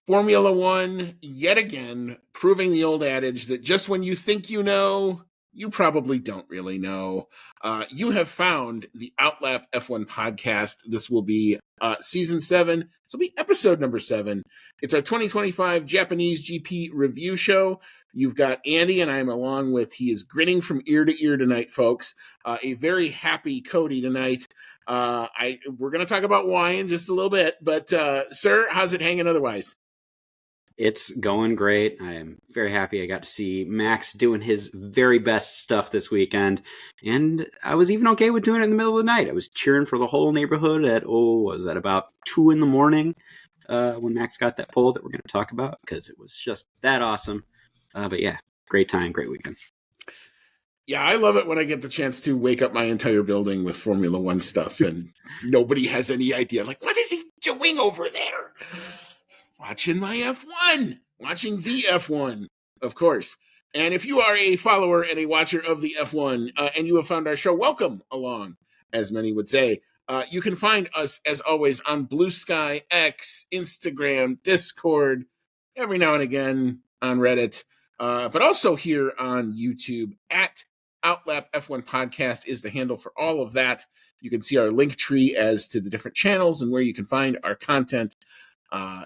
Formula One, yet again, proving the old adage that just when you think you know, you probably don't really know. You have found the Outlap F1 podcast. This will be season 7. This will be episode number 7. It's our 2025 Japanese GP review show. You've got Andy, and I'm along with, he is grinning from ear to ear tonight, folks. A very happy Cody tonight. We're going to talk about why in just a little bit, but sir, how's it hanging otherwise? It's going great. I am very happy I got to see Max doing his very best stuff this weekend. And I was even okay with doing it in the middle of the night. I was cheering for the whole neighborhood at, was that about 2 in the morning when Max got that pole that we're going to talk about, because it was just that awesome. But yeah, great time, great weekend. Yeah, I love it when I get the chance to wake up my entire building with Formula One stuff and nobody has any idea. Like, what is he doing over there? Watching my F1. Watching the F1, of course. And if you are a follower and a watcher of the F1 and you have found our show, welcome along, as many would say. You can find us, as always, on Blue Sky, X, Instagram, Discord, every now and again on Reddit, but also here on YouTube at Outlap F1 Podcast is the handle for all of that. You can see our link tree as to the different channels and where you can find our content.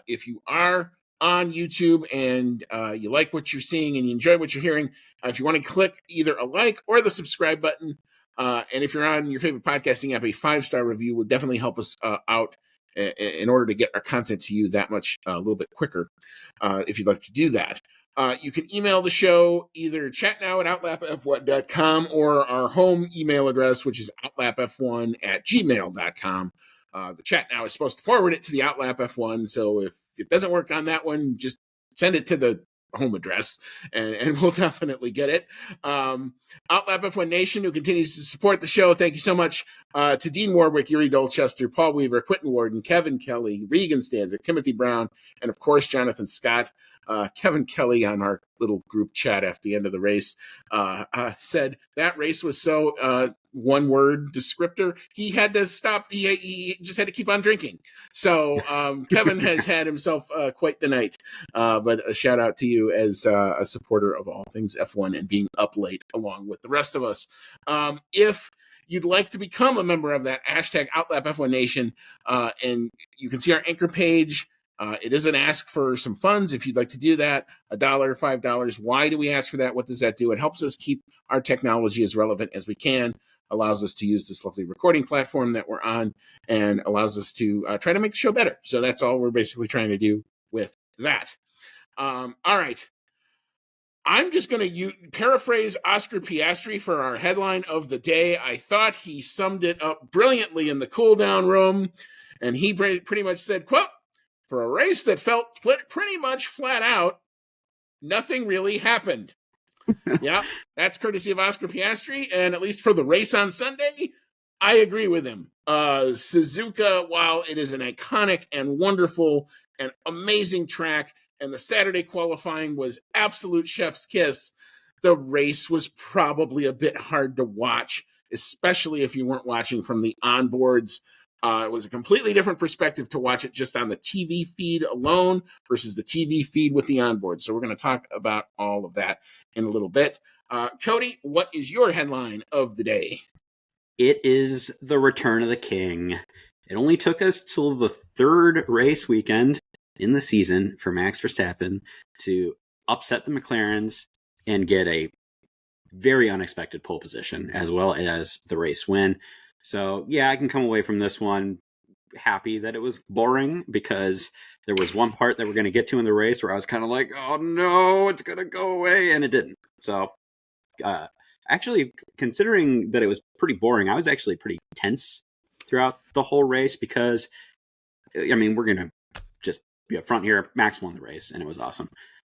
If you are on YouTube and you like what you're seeing and you enjoy what you're hearing, if you want to click either a like or the subscribe button, and if you're on your favorite podcasting app, a 5-star review would definitely help us out in order to get our content to you that much a little bit quicker, if you'd like to do that. You can email the show either chatnow@outlapf1.com or our home email address, which is outlapf1@gmail.com. The chat now is supposed to forward it to the Outlap F1, so if it doesn't work on that one, just send it to the home address, and we'll definitely get it. Outlap F1 Nation, who continues to support the show, thank you so much to Dean Warwick, Yuri Dolchester, Paul Weaver, Quentin Warden, Kevin Kelly, Regan Stanzik, Timothy Brown, and of course, Jonathan Scott. Kevin Kelly on our little group chat after the end of the race said that race was so one-word descriptor, he had to stop. He just had to keep on drinking. So Kevin has had himself quite the night. But a shout out to you as a supporter of all things F1 and being up late along with the rest of us. If you'd like to become a member of that hashtag Outlap F1 Nation, and you can see our anchor page. It is an ask for some funds if you'd like to do that. $1, $5. Why do we ask for that? What does that do? It helps us keep our technology as relevant as we can, allows us to use this lovely recording platform that we're on, and allows us to try to make the show better. So that's all we're basically trying to do with that. All right. I'm just going to paraphrase Oscar Piastri for our headline of the day. I thought he summed it up brilliantly in the cool-down room, and he pretty much said, quote, "For a race that felt pretty much flat out, nothing really happened." Yeah, that's courtesy of Oscar Piastri, and at least for the race on Sunday, I agree with him. Suzuka, while it is an iconic and wonderful and amazing track, and the Saturday qualifying was absolute chef's kiss, the race was probably a bit hard to watch, especially if you weren't watching from the onboards. It was a completely different perspective to watch it just on the TV feed alone versus the TV feed with the onboard. So we're going to talk about all of that in a little bit. Cody, what is your headline of the day? It is the return of the king. It only took us till the 3rd race weekend in the season for Max Verstappen to upset the McLarens and get a very unexpected pole position as well as the race win. So, yeah, I can come away from this one happy that it was boring, because there was one part that we're going to get to in the race where I was kind of like, oh no, it's going to go away, and it didn't. So, actually, considering that it was pretty boring, I was actually pretty tense throughout the whole race because, I mean, we're going to just be up front here. Max won the race, and it was awesome.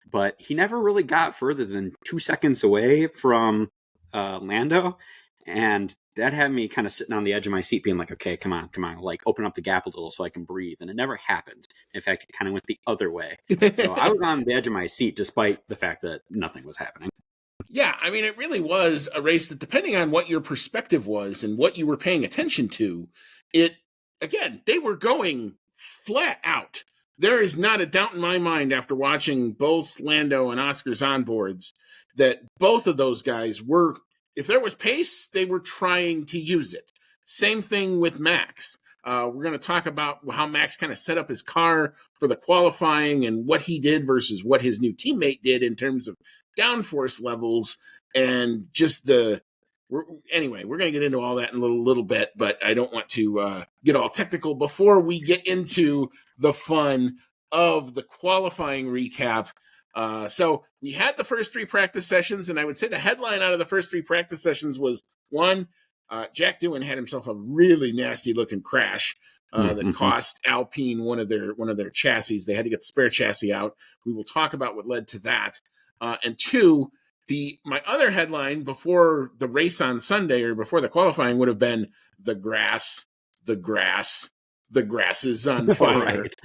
But he never really got further than 2 seconds away from Lando, and that had me kind of sitting on the edge of my seat being like, okay, come on, like open up the gap a little so I can breathe. And it never happened. In fact, it kind of went the other way. So I was on the edge of my seat despite the fact that nothing was happening. Yeah, I mean, it really was a race that, depending on what your perspective was and what you were paying attention to, they were going flat out. there is not a doubt in my mind after watching both Lando and Oscar's onboards that both of those guys were, if there was pace, they were trying to use it. Same thing with Max. We're going to talk about how Max kind of set up his car for the qualifying and what he did versus what his new teammate did in terms of downforce levels and just anyway, we're going to get into all that in a little bit, but I don't want to get all technical before we get into the fun of the qualifying recap. So we had the first 3 practice sessions, and I would say the headline out of the first 3 practice sessions was, one, Jack Doohan had himself a really nasty looking crash that cost Alpine one of their chassis. They had to get the spare chassis out. We will talk about what led to that. And 2, my other headline before the race on Sunday or before the qualifying would have been the grass is on fire. Right.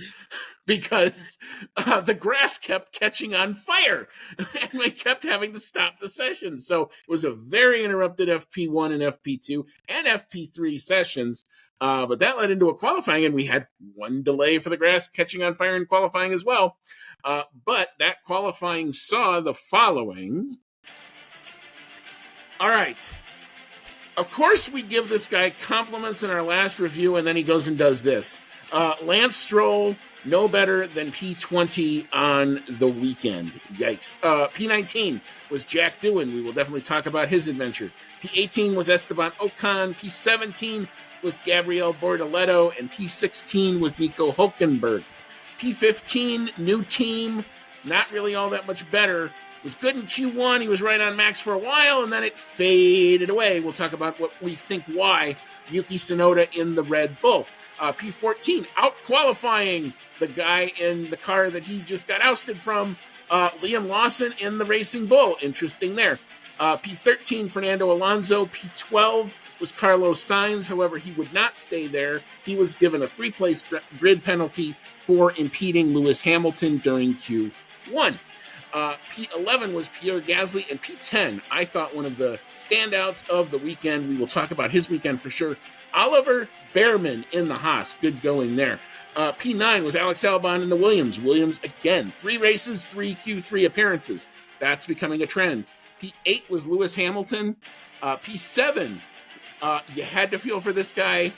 Because the grass kept catching on fire and they kept having to stop the session. So it was a very interrupted FP1 and FP2 and FP3 sessions. But that led into a qualifying, and we had one delay for the grass catching on fire in qualifying as well. But that qualifying saw the following. All right. Of course, we give this guy compliments in our last review, and then he goes and does this. Lance Stroll, no better than P20 on the weekend. Yikes. P19 was Jack Doohan. We will definitely talk about his adventure. P18 was Esteban Ocon. P17 was Gabriel Bortoleto. And P16 was Nico Hulkenberg. P15, new team, not really all that much better. Was good in Q1. He was right on Max for a while, and then it faded away. We'll talk about what we think why. Yuki Tsunoda in the Red Bull. P14, out-qualifying the guy in the car that he just got ousted from, Liam Lawson in the Racing Bull. Interesting there. P13, Fernando Alonso. P12 was Carlos Sainz. However, he would not stay there. He was given a 3-place grid penalty for impeding Lewis Hamilton during Q1. P11 was Pierre Gasly, and P10, I thought one of the standouts of the weekend. We will talk about his weekend for sure. Oliver Behrman in the Haas. Good going there. P9 was Alex Albon in the Williams. Williams, again, 3 races, 3 Q3 appearances. That's becoming a trend. P8 was Lewis Hamilton. P7, you had to feel for this guy.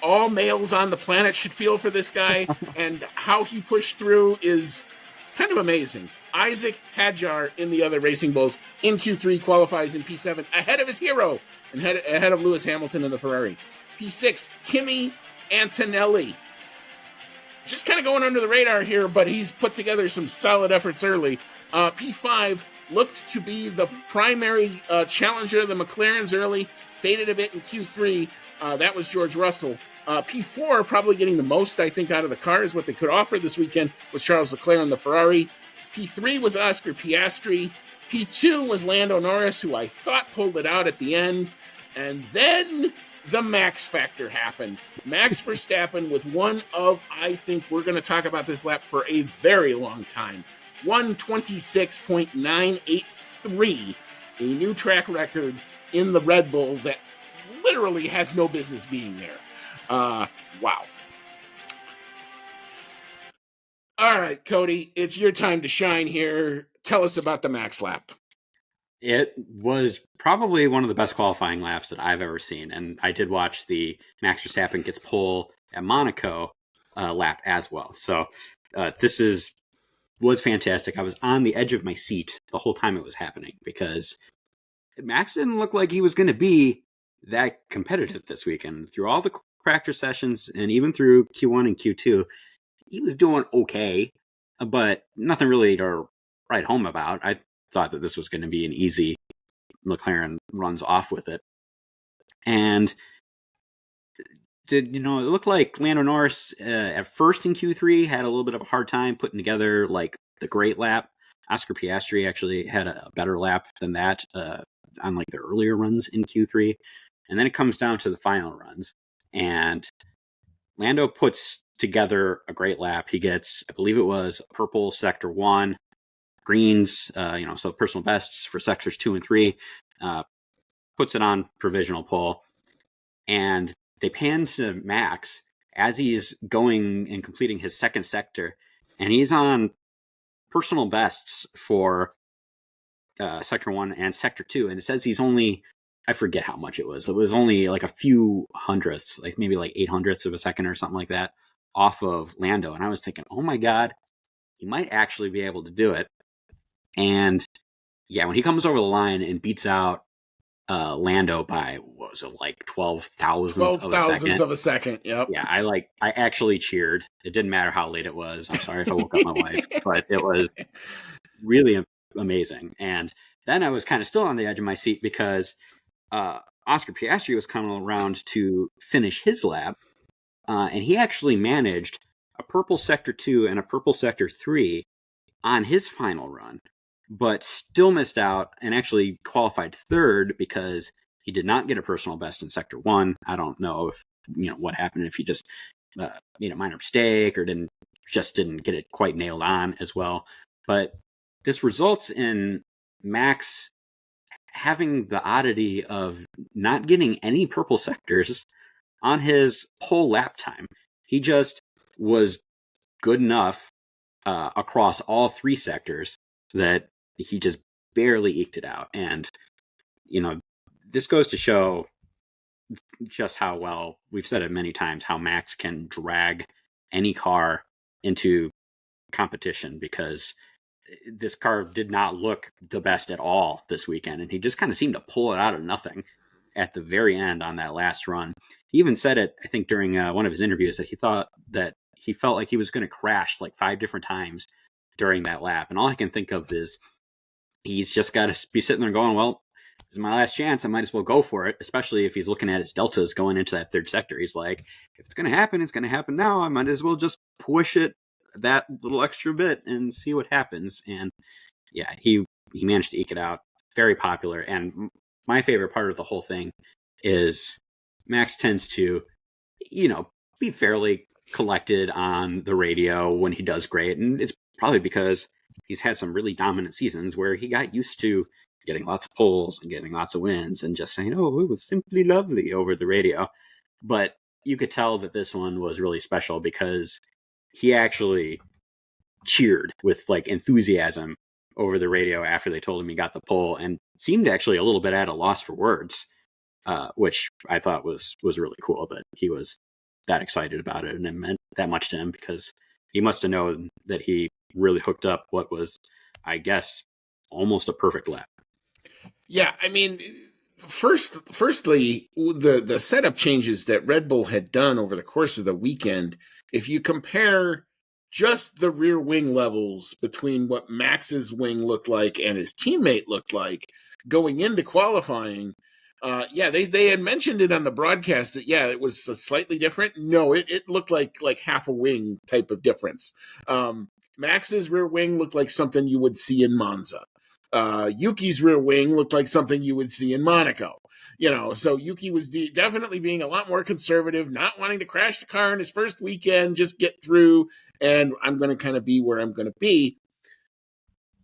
All males on the planet should feel for this guy. And how he pushed through is kind of amazing. Isaac Hadjar in the other Racing Bulls in Q3 qualifies in P7 ahead of his hero and ahead of Lewis Hamilton in the Ferrari. P6, Kimi Antonelli. Just kind of going under the radar here, but he's put together some solid efforts early. P5 looked to be the primary challenger of the McLarens early, faded a bit in Q3. That was George Russell. P4, probably getting the most, I think, out of the cars, what they could offer this weekend, was Charles Leclerc in the Ferrari. P3 was Oscar Piastri. P2 was Lando Norris, who I thought pulled it out at the end. And then the Max factor happened. Max Verstappen with one of, I think we're going to talk about this lap for a very long time, 126.983, a new track record in the Red Bull that literally has no business being there. Wow. All right, Cody, it's your time to shine here. Tell us about the Max lap. It was probably one of the best qualifying laps that I've ever seen. And I did watch the Max Verstappen gets pole at Monaco lap as well. So this was fantastic. I was on the edge of my seat the whole time it was happening because Max didn't look like he was going to be that competitive this weekend. Through all the practice sessions and even through Q1 and Q2, he was doing okay, but nothing really to write home about. I thought that this was going to be an easy McLaren runs off with it. And it looked like Lando Norris at first in Q3 had a little bit of a hard time putting together like the great lap. Oscar Piastri actually had a better lap than that on like the earlier runs in Q3. And then it comes down to the final runs. And Lando puts together a great lap. He gets, I believe it was purple sector 1, greens, so personal bests for sectors 2 and 3, puts it on provisional pole. And they pan to Max as he's going and completing his second sector, and he's on personal bests for Sector 1 and Sector 2, and it says he's only, I forget how much it was. It was only like a few hundredths, like maybe like 800ths of a second or something like that, off of Lando. And I was thinking, oh my God, he might actually be able to do it. And yeah, when he comes over the line and beats out Lando by, what was it, like 12 thousandths of a second? Of a second, yep. Yeah, I actually cheered. It didn't matter how late it was. I'm sorry if I woke up my wife, but it was really amazing. And then I was kind of still on the edge of my seat because Oscar Piastri was coming around to finish his lap, and he actually managed a purple Sector 2 and a purple Sector 3 on his final run, but still missed out and actually qualified third because he did not get a personal best in Sector 1. I don't know if, what happened, if he just made a minor mistake or didn't get it quite nailed on as well. But this results in Max having the oddity of not getting any purple sectors on his whole lap time. He just was good enough across all three sectors that he just barely eked it out. And, this goes to show just how well, we've said it many times, how Max can drag any car into competition, because this car did not look the best at all this weekend, and he just kind of seemed to pull it out of nothing at the very end on that last run. He even said it, I think, during one of his interviews, that he felt like he was going to crash like 5 different times during that lap. And all I can think of is he's just got to be sitting there going, well, this is my last chance. I might as well go for it, especially if he's looking at his deltas going into that third sector. He's like, if it's going to happen, it's going to happen now. I might as well just push it that little extra bit and see what happens. And yeah, he managed to eke it out. Very popular. And my favorite part of the whole thing is Max tends to, be fairly collected on the radio when he does great. And it's probably because he's had some really dominant seasons where he got used to getting lots of poles and getting lots of wins and just saying, oh, it was simply lovely over the radio. But you could tell that this one was really special because he actually cheered with like enthusiasm over the radio after they told him he got the pole, and seemed actually a little bit at a loss for words, which I thought was really cool that he was that excited about it, and it meant that much to him because he must have known that he really hooked up what was, I guess, almost a perfect lap. Yeah, I mean, firstly, the setup changes that Red Bull had done over the course of the weekend, if you compare just the rear wing levels between what Max's wing looked like and his teammate looked like going into qualifying, they had mentioned it on the broadcast that, it was slightly different. No, it looked like half a wing type of difference. Max's rear wing looked like something you would see in Monza. Yuki's rear wing looked like something you would see in Monaco. So Yuki was definitely being a lot more conservative, not wanting to crash the car in his first weekend, just get through, and I'm going to kind of be where I'm going to be.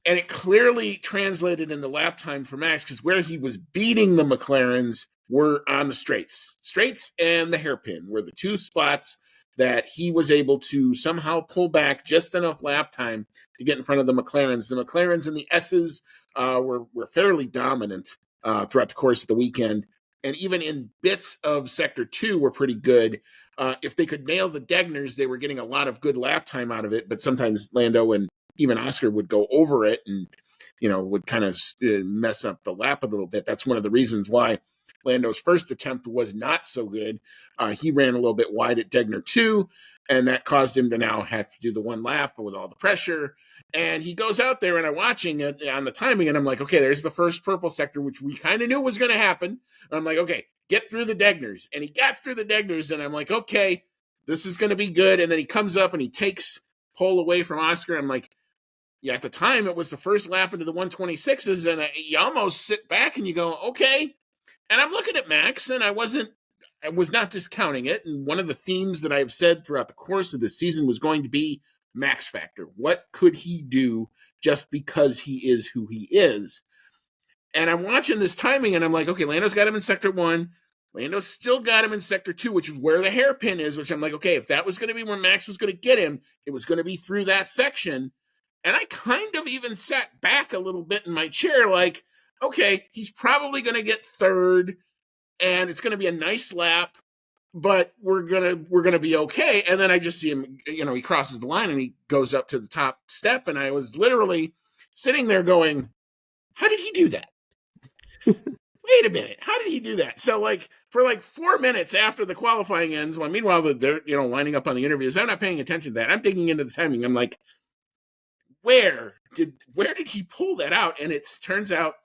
And it clearly translated in the lap time for Max, because where he was beating the McLarens were on the straights. Straights and the hairpin were the two spots that he was able to somehow pull back just enough lap time to get in front of the McLarens. The McLarens and the S's were fairly dominant throughout the course of the weekend. And even in bits of Sector 2 were pretty good. If they could nail the Degners, they were getting a lot of good lap time out of it. But sometimes Lando and even Oscar would go over it and, would kind of mess up the lap a little bit. That's one of the reasons why Lando's first attempt was not so good. He ran a little bit wide at Degner 2, and that caused him to now have to do the one lap with all the pressure. And he goes out there, and I'm watching it on the timing, and I'm like, okay, there's the first purple sector, which we kind of knew was going to happen. And I'm like, okay, get through the Degners. And he got through the Degners, and I'm like, okay, this is going to be good. And then he comes up, and he takes pole away from Oscar. I'm like, yeah, at the time, it was the first lap into the 126s, and you almost sit back and you go, okay. And I'm looking at Max, and I was not discounting it. And one of the themes that I've said throughout the course of the season was going to be Max factor. What could he do just because he is who he is? And I'm watching this timing, and I'm like, okay, Lando's got him in Sector 1. Lando's still got him in sector 2, which is where the hairpin is, which I'm like, okay, if that was going to be where Max was going to get him, it was going to be through that section. And I kind of even sat back a little bit in my chair, like, okay, he's probably going to get third, and it's going to be a nice lap, but we're gonna be okay. And then I just see him, he crosses the line and he goes up to the top step, and I was literally sitting there going, how did he do that? Wait a minute, how did he do that? So for 4 minutes after the qualifying ends, well, meanwhile they're lining up on the interviews, I'm not paying attention to that. I'm digging into the timing. I'm like, where did he pull that out? And it turns out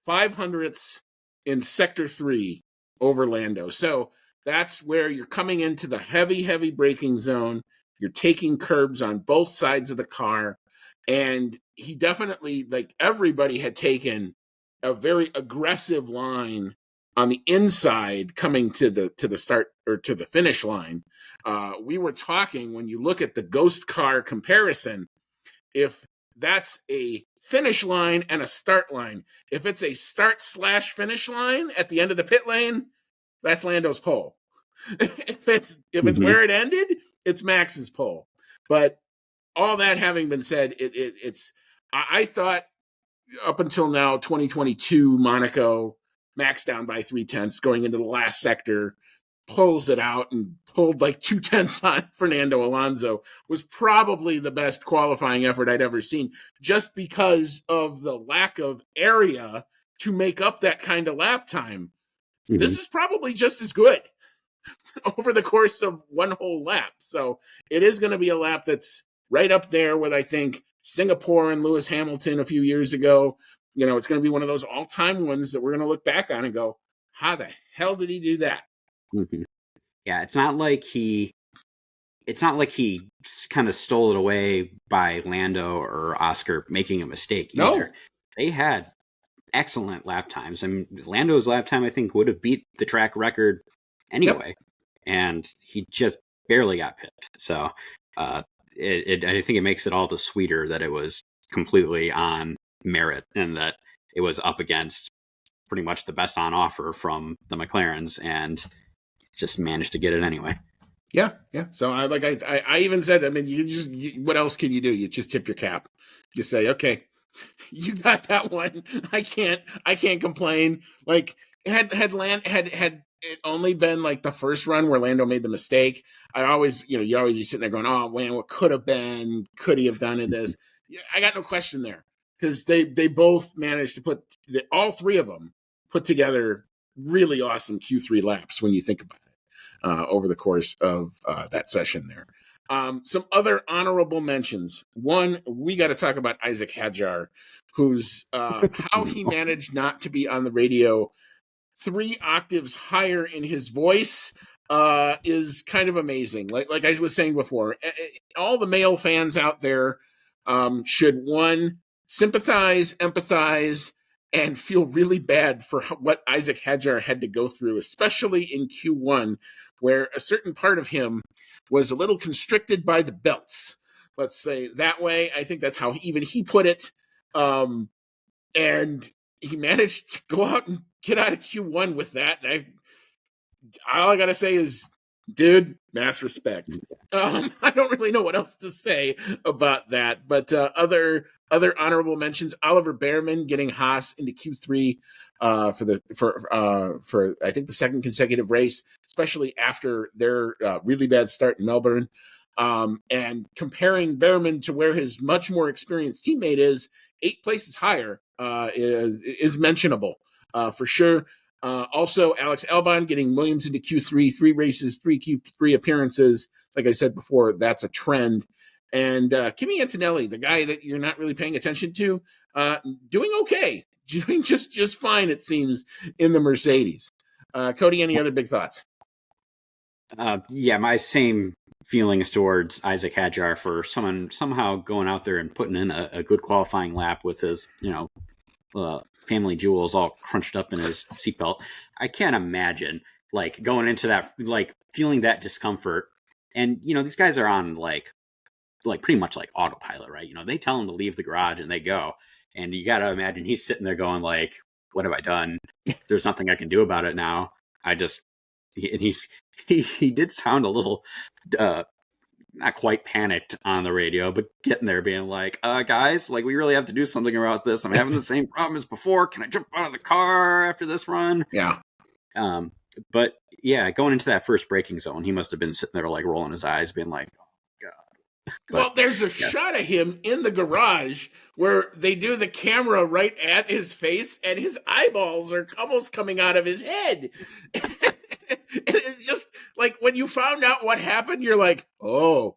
500ths in sector 3 over Lando. So that's where you're coming into the heavy braking zone. You're taking curbs on both sides of the car. And he definitely, everybody had taken a very aggressive line on the inside coming to the start or to the finish line. We were talking, when you look at the ghost car comparison, if that's a finish line and a start line, if it's a start/finish line at the end of the pit lane, that's Lando's pole. if it's where it ended, it's Max's pole. But all that having been said, I thought up until now, 2022 Monaco, Max down by 0.3 going into the last sector, pulls it out and pulled 0.2 on Fernando Alonso, was probably the best qualifying effort I'd ever seen, just because of the lack of area to make up that kind of lap time. Mm-hmm. This is probably just as good over the course of one whole lap. So it is going to be a lap that's right up there with, I think, Singapore and Lewis Hamilton a few years ago. It's going to be one of those all-time ones that we're going to look back on and go, how the hell did he do that? Mm-hmm. Yeah, it's not like he kind of stole it away by Lando or Oscar making a mistake either. No. They had excellent lap times. I mean, Lando's lap time, I think, would have beat the track record anyway. Yep. And he just barely got pipped. So I think it makes it all the sweeter that it was completely on merit and that it was up against pretty much the best on offer from the McLarens, and just managed to get it anyway. Yeah. So I even said, I mean, what else can you do? You just tip your cap. Just say, okay, you got that one. I can't complain. Had it only been the first run where Lando made the mistake, you're always sitting there going, oh man, what could have been? Could he have done it? This? I got no question there, because they both managed to put all three of them put together really awesome Q3 laps when you think about it over the course of that session there. Some other honorable mentions. One, we got to talk about Isaac Hadjar, who's how he managed not to be on the radio 3 octaves higher in his voice is kind of amazing. Like I was saying before, all the male fans out there should, one, sympathize, empathize, and feel really bad for what Isaac Hadjar had to go through, especially in Q1, where a certain part of him was a little constricted by the belts. Let's say that way. I think that's how even he put it. And he managed to go out and get out of Q1 with that. And all I got to say is, dude, mass respect. I don't really know what else to say about that. But other honorable mentions: Oliver Behrman getting Haas into Q3 for I think the second consecutive race, especially after their really bad start in Melbourne. And comparing Behrman to where his much more experienced teammate is, 8 places higher is mentionable for sure. Also, Alex Albon getting Williams into Q3, 3 races, 3 Q3 appearances. Like I said before, that's a trend. And Kimi Antonelli, the guy that you're not really paying attention to, doing okay, doing just fine, it seems, in the Mercedes. Cody, any other big thoughts? Yeah, my same feelings towards Isaac Hadjar for somehow going out there and putting in a good qualifying lap with his, family jewels all crunched up in his seatbelt. I can't imagine going into that, feeling that discomfort. And, these guys are on pretty much autopilot, right? They tell him to leave the garage and they go. And you got to imagine he's sitting there going what have I done? There's nothing I can do about it now. he did sound a little not quite panicked on the radio, but getting there, being like, guys, like, we really have to do something about this. I'm having the same problem as before. Can I jump out of the car after this run? Yeah. But yeah, going into that first braking zone, he must have been sitting there like rolling his eyes, being like, oh, God. But, well, there's a shot of him in the garage where they do the camera right at his face and his eyeballs are almost coming out of his head. And it's just like when you found out what happened, you're like, oh,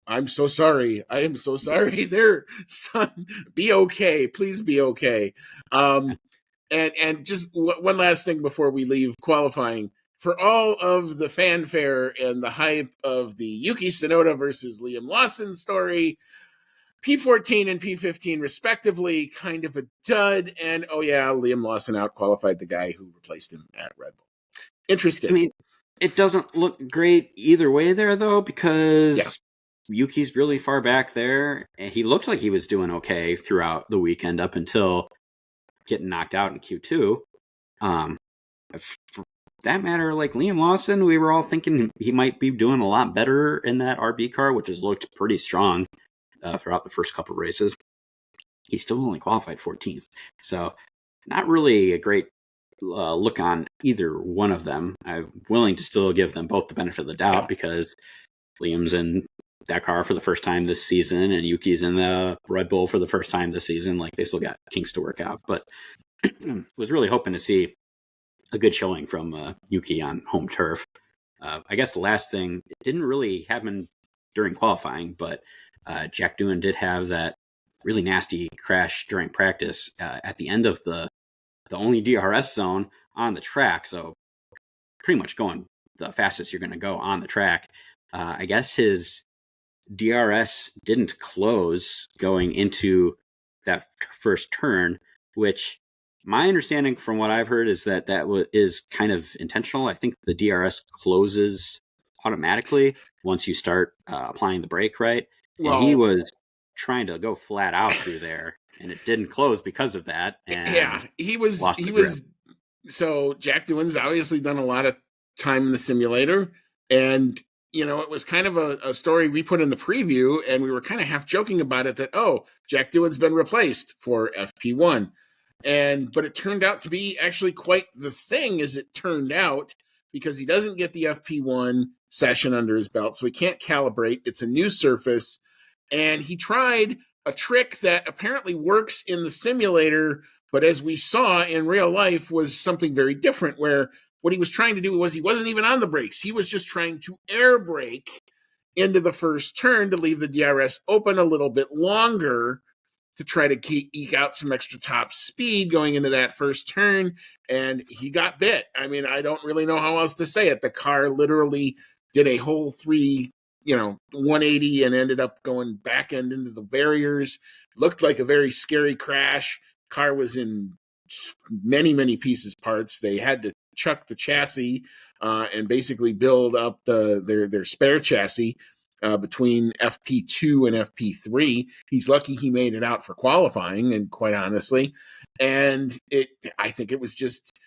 I'm so sorry. I am so sorry. There, son, be okay. Please be okay. And just one last thing before we leave qualifying. For all of the fanfare and the hype of the Yuki Tsunoda versus Liam Lawson story, P14 and P15 respectively, kind of a dud. And oh yeah, Liam Lawson out-qualified the guy who replaced him at Red Bull. Interesting. I mean, it doesn't look great either way there, though, because Yuki's really far back there, and he looked like he was doing okay throughout the weekend up until getting knocked out in Q2. For that matter, like Liam Lawson, we were all thinking he might be doing a lot better in that RB car, which has looked pretty strong throughout the first couple races. He still only qualified 14th, so not really a great look on either one of them. I'm willing to still give them both the benefit of the doubt because Liam's in that car for the first time this season and Yuki's in the Red Bull for the first time this season. Like, they still got kinks to work out, but was really hoping to see a good showing from Yuki on home turf. I guess the last thing, it didn't really happen during qualifying, but Jack Doohan did have that really nasty crash during practice at the end of the only DRS zone on the track. So pretty much going the fastest you're going to go on the track. I guess his DRS didn't close going into that first turn, which my understanding from what I've heard is that is kind of intentional. I think the DRS closes automatically once you start applying the brake, right? Well, and he was trying to go flat out through there, and it didn't close because of that. And he was. So Jack Doohan's obviously done a lot of time in the simulator, and it was kind of a story we put in the preview, and we were kind of half joking about it that, Jack Doohan's been replaced for FP1. But it turned out to be actually quite the thing, as it turned out, because he doesn't get the FP1 session under his belt, so he can't calibrate. It's a new surface, and he tried a trick that apparently works in the simulator, but as we saw in real life was something very different, where what he was trying to do was he wasn't even on the brakes. He was just trying to air brake into the first turn to leave the DRS open a little bit longer to try to eke out some extra top speed going into that first turn, and he got bit. I mean, I don't really know how else to say it. The car literally did a whole 180 and ended up going back end into the barriers. Looked like a very scary crash. Car was in many, many pieces parts. They had to chuck the chassis and basically build up their spare chassis between FP2 and FP3. He's lucky he made it out for qualifying, and quite honestly. And I think it was just,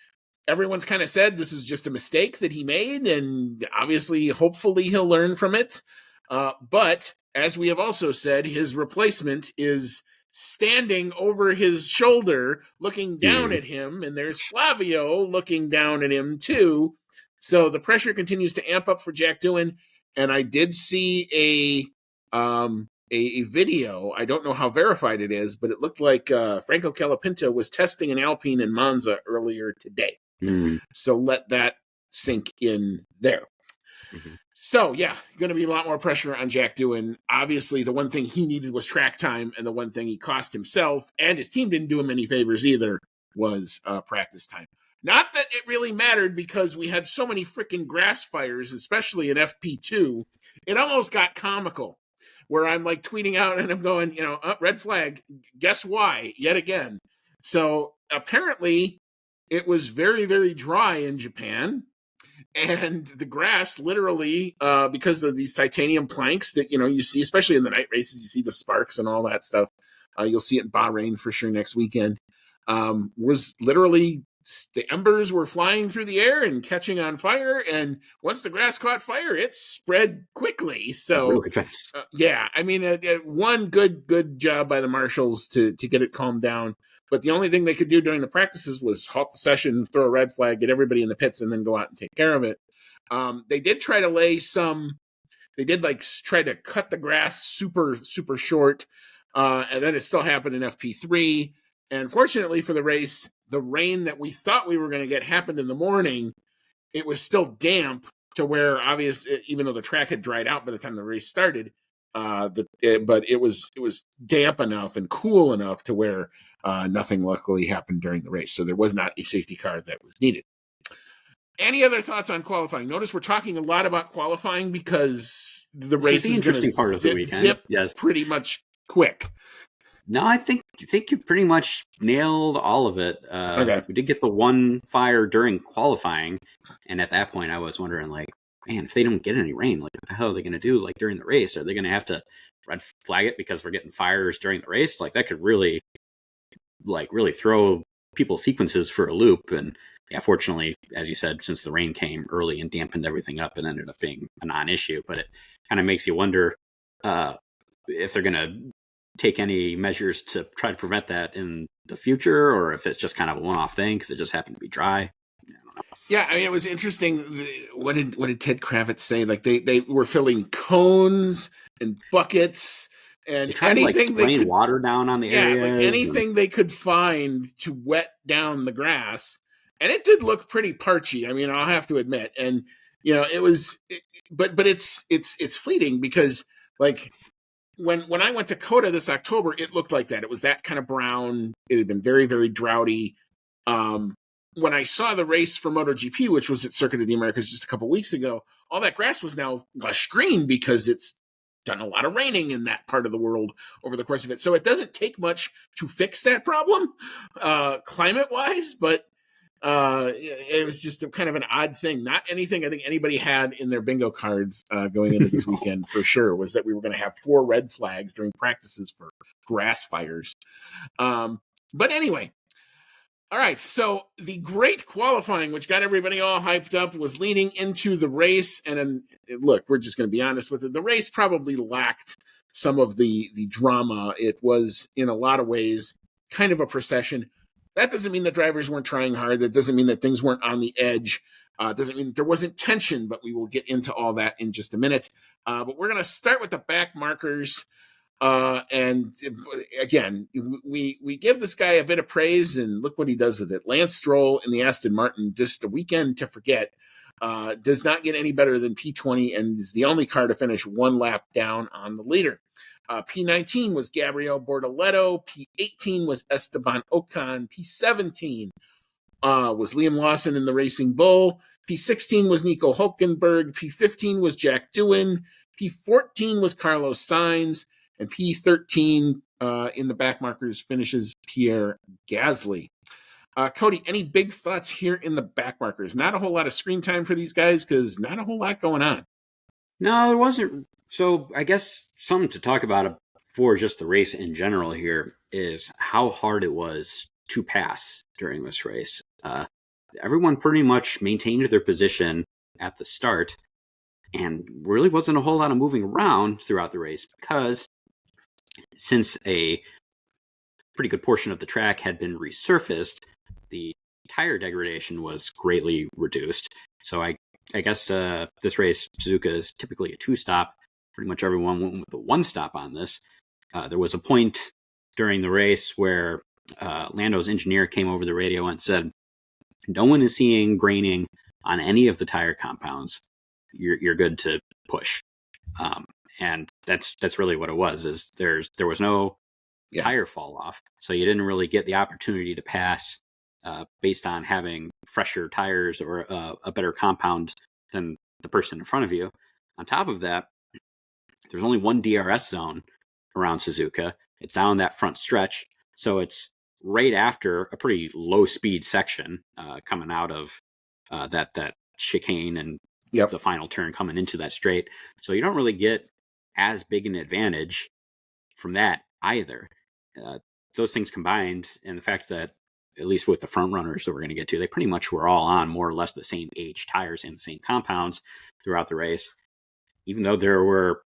everyone's kind of said this is just a mistake that he made, and obviously, hopefully he'll learn from it. But as we have also said, his replacement is standing over his shoulder, looking down at him, and there's Flavio looking down at him too. So the pressure continues to amp up for Jack Doohan. And I did see a video. I don't know how verified it is, but it looked like Franco Colapinto was testing an Alpine in Monza earlier today. So let that sink in there. So, yeah, going to be a lot more pressure on Jack Doohan. Obviously, the one thing he needed was track time, and the one thing he cost himself, and his team didn't do him any favors either, was practice time. Not that it really mattered, because we had so many freaking grass fires, especially in FP2. It almost got comical, where I'm like tweeting out and I'm going, red flag, guess why, yet again. So apparently it was very, very dry in Japan. And the grass literally, because of these titanium planks that, you see, especially in the night races, you see the sparks and all that stuff. You'll see it in Bahrain for sure next weekend. Was literally the embers were flying through the air and catching on fire. And once the grass caught fire, it spread quickly. So, really fast. yeah, I mean, one good job by the marshals to get it calmed down. But the only thing they could do during the practices was halt the session, throw a red flag, get everybody in the pits, and then go out and take care of it. They did try to lay some. They did try to cut the grass super short, and then it still happened in FP3. And fortunately for the race, the rain that we thought we were going to get happened in the morning. It was still damp to where even though the track had dried out by the time the race started, but it was damp enough and cool enough to where nothing luckily happened during the race. So there was not a safety car that was needed. Any other thoughts on qualifying? Notice we're talking a lot about qualifying because the race is going to zip yes. pretty much quick. No, I think you pretty much nailed all of it. Okay. We did get the one fire during qualifying, and at that point I was wondering, like, man, if they don't get any rain, like, what the hell are they going to do, like, during the race? Are they going to have to red flag it because we're getting fires during the race? Like, that could really throw people's sequences for a loop. And yeah, fortunately, as you said, since the rain came early and dampened everything up, it ended up being a non-issue. But it kind of makes you wonder if they're going to take any measures to try to prevent that in the future, or if it's just kind of a one-off thing because it just happened to be dry. I don't know. Yeah, I mean, it was interesting. What did Ted Kravitz say? Like they were filling cones and buckets and anything they could water down on the area. Like anything they could find to wet down the grass, and it did look pretty parchy. I mean, I'll have to admit, and it was, but it's fleeting because like. When I went to COTA this October, it looked like that. It was that kind of brown. It had been very, very droughty. When I saw the race for MotoGP, which was at Circuit of the Americas just a couple weeks ago, all that grass was now lush green because it's done a lot of raining in that part of the world over the course of it. So it doesn't take much to fix that problem, climate-wise, but it was just a kind of an odd thing. Not anything I think anybody had in their bingo cards going into this weekend for sure was that we were going to have 4 red flags during practices for grass fires. But anyway, all right. So the great qualifying, which got everybody all hyped up, was leading into the race. And then, look, we're just going to be honest with it. The race probably lacked some of the drama. It was, in a lot of ways, kind of a procession. That doesn't mean the drivers weren't trying hard. That doesn't mean that things weren't on the edge. Doesn't mean that there wasn't tension, but we will get into all that in just a minute. But we're going to start with the back markers. And again, we give this guy a bit of praise, and look what he does with it. Lance Stroll in the Aston Martin, just a weekend to forget, does not get any better than P20 and is the only car to finish one lap down on the leader. P19 was Gabriel Bortoleto. P18 was Esteban Ocon. P17 was Liam Lawson in the Racing Bull. P16 was Nico Hulkenberg. P15 was Jack Doohan. P14 was Carlos Sainz. And P13 in the back markers finishes Pierre Gasly. Cody, any big thoughts here in the back markers? Not a whole lot of screen time for these guys because not a whole lot going on. No, it wasn't. So I guess something to talk about for just the race in general here is how hard it was to pass during this race. Everyone pretty much maintained their position at the start, and really wasn't a whole lot of moving around throughout the race because since a pretty good portion of the track had been resurfaced, the tire degradation was greatly reduced. So I guess this race, Suzuka, is typically a 2-stop. Pretty much everyone went with a 1-stop on this. There was a point during the race where Lando's engineer came over the radio and said, no one is seeing graining on any of the tire compounds. You're good to push. And that's really what it was, is there was no tire fall off. So you didn't really get the opportunity to pass based on having fresher tires or a better compound than the person in front of you. On top of that, there's only one DRS zone around Suzuka. It's down that front stretch. So it's right after a pretty low speed section coming out of that chicane and the final turn coming into that straight. So you don't really get as big an advantage from that either. Those things combined, and the fact that at least with the front runners that we're going to get to, they pretty much were all on more or less the same age tires and the same compounds throughout the race. Even though there were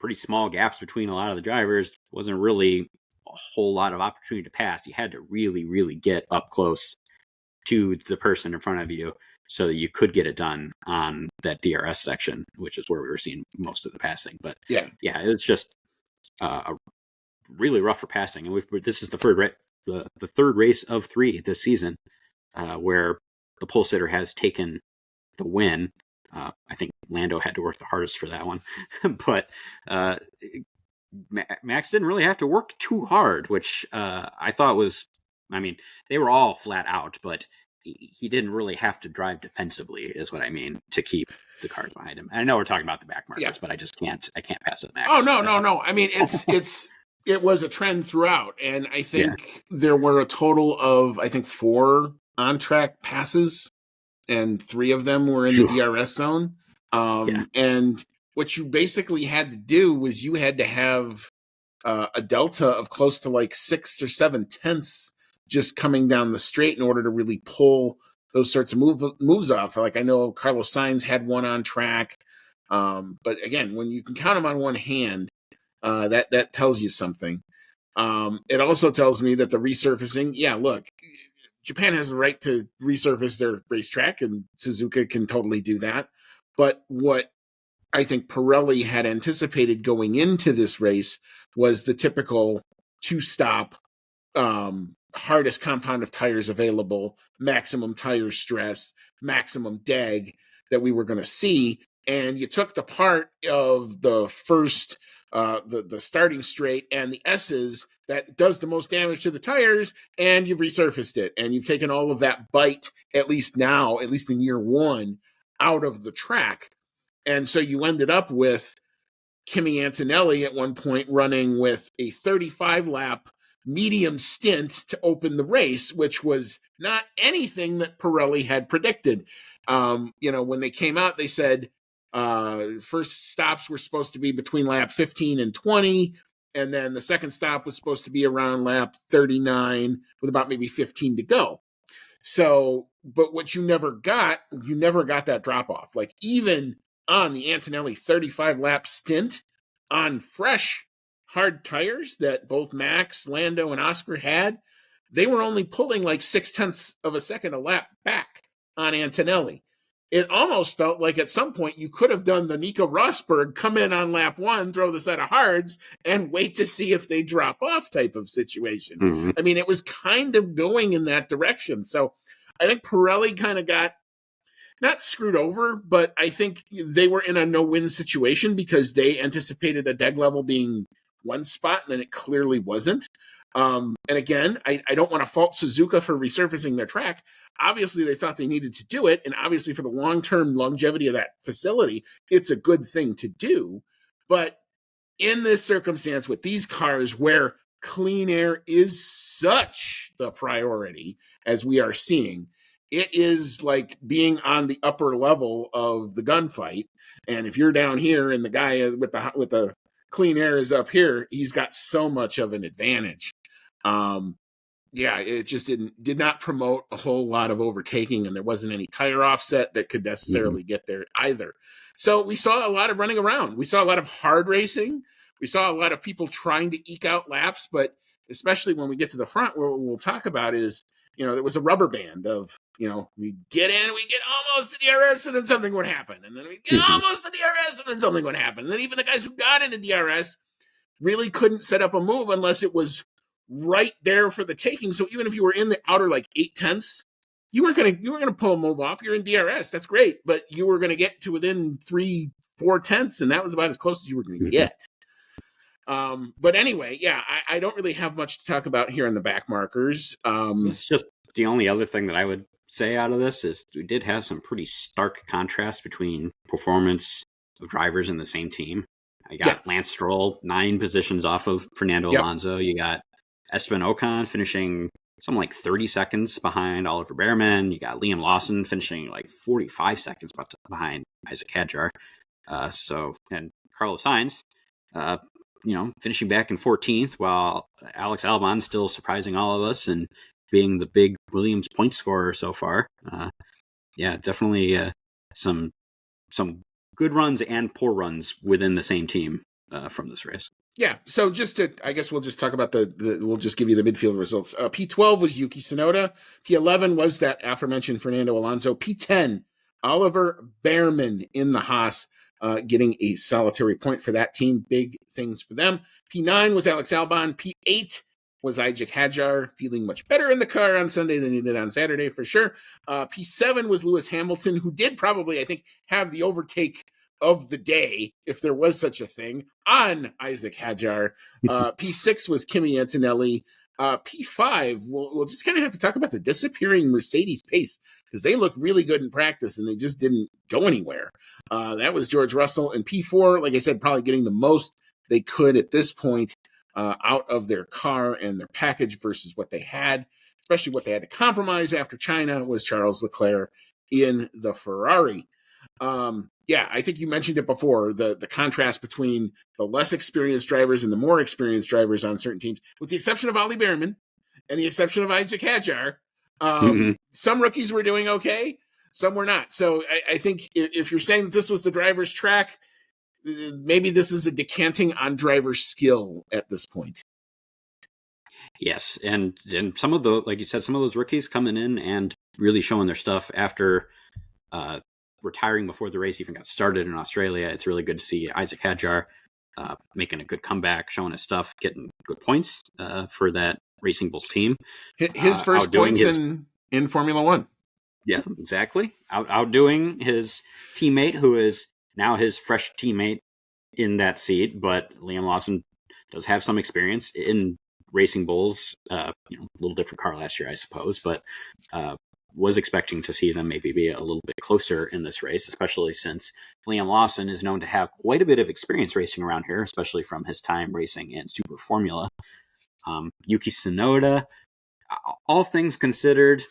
pretty small gaps between a lot of the drivers, wasn't really a whole lot of opportunity to pass. You had to really, really get up close to the person in front of you so that you could get it done on that DRS section, which is where we were seeing most of the passing. But yeah, it was just a really rough for passing. And this is the third race of 3 this season where the pole sitter has taken the win. I think Lando had to work the hardest for that one, but Max didn't really have to work too hard, which I thought was, I mean, they were all flat out, but he didn't really have to drive defensively, is what I mean, to keep the cars behind him. And I know we're talking about the back markers, but I can't pass it, Max. Oh, no. I mean, it was a trend throughout. And I think there were a total of, 4 on-track passes, and 3 of them were in the DRS zone. And what you basically had to do was you had to have a delta of close to like 6 or 7 tenths just coming down the straight in order to really pull those sorts of moves off. Like I know Carlos Sainz had one on track. But again, when you can count them on one hand, that tells you something. It also tells me that the resurfacing, look, Japan has the right to resurface their racetrack, and Suzuka can totally do that. But what I think Pirelli had anticipated going into this race was the typical 2-stop, hardest compound of tires available, maximum tire stress, maximum drag that we were going to see. And you took the part of the first, the starting straight and the S's that does the most damage to the tires, and you've resurfaced it. And you've taken all of that bite, at least in year 1, out of the track. And so you ended up with Kimi Antonelli at one point running with a 35-lap medium stint to open the race, which was not anything that Pirelli had predicted. When they came out, they said first stops were supposed to be between lap 15 and 20, and then the second stop was supposed to be around lap 39 with about maybe 15 to go. So, but what you never got that drop off. Like even on the Antonelli 35-lap stint on fresh hard tires that both Max, Lando, and Oscar had, they were only pulling like 0.6 of a second a lap back on Antonelli. It almost felt like at some point you could have done the Nico Rosberg come in on lap 1, throw the set of hards, and wait to see if they drop off type of situation. Mm-hmm. I mean, it was kind of going in that direction. So I think Pirelli kind of got not screwed over, but I think they were in a no-win situation because they anticipated a dead level being one spot, and then it clearly wasn't. And again, I don't want to fault Suzuka for resurfacing their track. Obviously, they thought they needed to do it, and obviously for the long-term longevity of that facility, it's a good thing to do. But in this circumstance with these cars where clean air is such the priority, as we are seeing, it is like being on the upper level of the gunfight. And if you're down here and the guy with the clean air is up here, he's got so much of an advantage. It just did not promote a whole lot of overtaking, and there wasn't any tire offset that could necessarily get there either. So we saw a lot of running around. We saw a lot of hard racing. We saw a lot of people trying to eke out laps, but especially when we get to the front, what we'll talk about is, there was a rubber band of, we get in, we get almost to DRS, and then something would happen. And then we get almost to DRS, and then something would happen. And then even the guys who got into DRS really couldn't set up a move unless it was right there for the taking. So even if you were in the outer like 8 tenths, you weren't gonna pull a move off. You're in DRS. That's great, but you were gonna get to within 3-4 tenths, and that was about as close as you were gonna get. But anyway, I don't really have much to talk about here in the back markers. It's just the only other thing that I would say out of this is we did have some pretty stark contrast between performance of drivers in the same team. I got Lance Stroll 9 positions off of Fernando Alonso. You got Esteban Ocon finishing something like 30 seconds behind Oliver Behrman. You got Liam Lawson finishing like 45 seconds behind Isaac Hadjar. And Carlos Sainz, finishing back in 14th, while Alex Albon still surprising all of us and being the big Williams point scorer so far. Yeah, definitely some good runs and poor runs within the same team from this race. Yeah, so I guess we'll just talk about we'll just give you the midfield results. P12 was Yuki Tsunoda. P11 was that aforementioned Fernando Alonso. P10, Oliver Behrman in the Haas, getting a solitary point for that team. Big things for them. P9 was Alex Albon. P8 was Isaac Hadjar, feeling much better in the car on Sunday than he did on Saturday for sure. P7 was Lewis Hamilton, who did probably, I think, have the overtake of the day, if there was such a thing, on Isaac Hadjar. P6 was Kimi Antonelli. P5, we'll just kind of have to talk about the disappearing Mercedes pace, because they look really good in practice and they just didn't go anywhere. That was George Russell. And P4, like I said, probably getting the most they could at this point out of their car and their package versus what they had, especially what they had to compromise after China, was Charles Leclerc in the Ferrari. Yeah, I think you mentioned it before, the contrast between the less experienced drivers and the more experienced drivers on certain teams, with the exception of Ollie Behrman and the exception of Isaac Hadjar. Some rookies were doing okay, some were not. So I think if you're saying that this was the driver's track, maybe this is a decanting on driver skill at this point. Yes, and some of the, like you said, some of those rookies coming in and really showing their stuff after retiring before the race even got started in Australia. It's really good to see Isaac Hadjar making a good comeback, showing his stuff, getting good points for that Racing Bulls team. His first points in Formula One. Yeah, exactly. Outdoing his teammate, who is now his fresh teammate in that seat, but Liam Lawson does have some experience in Racing Bulls. A little different car last year, I suppose, but was expecting to see them maybe be a little bit closer in this race, especially since Liam Lawson is known to have quite a bit of experience racing around here, especially from his time racing in Super Formula. Yuki Tsunoda, all things considered,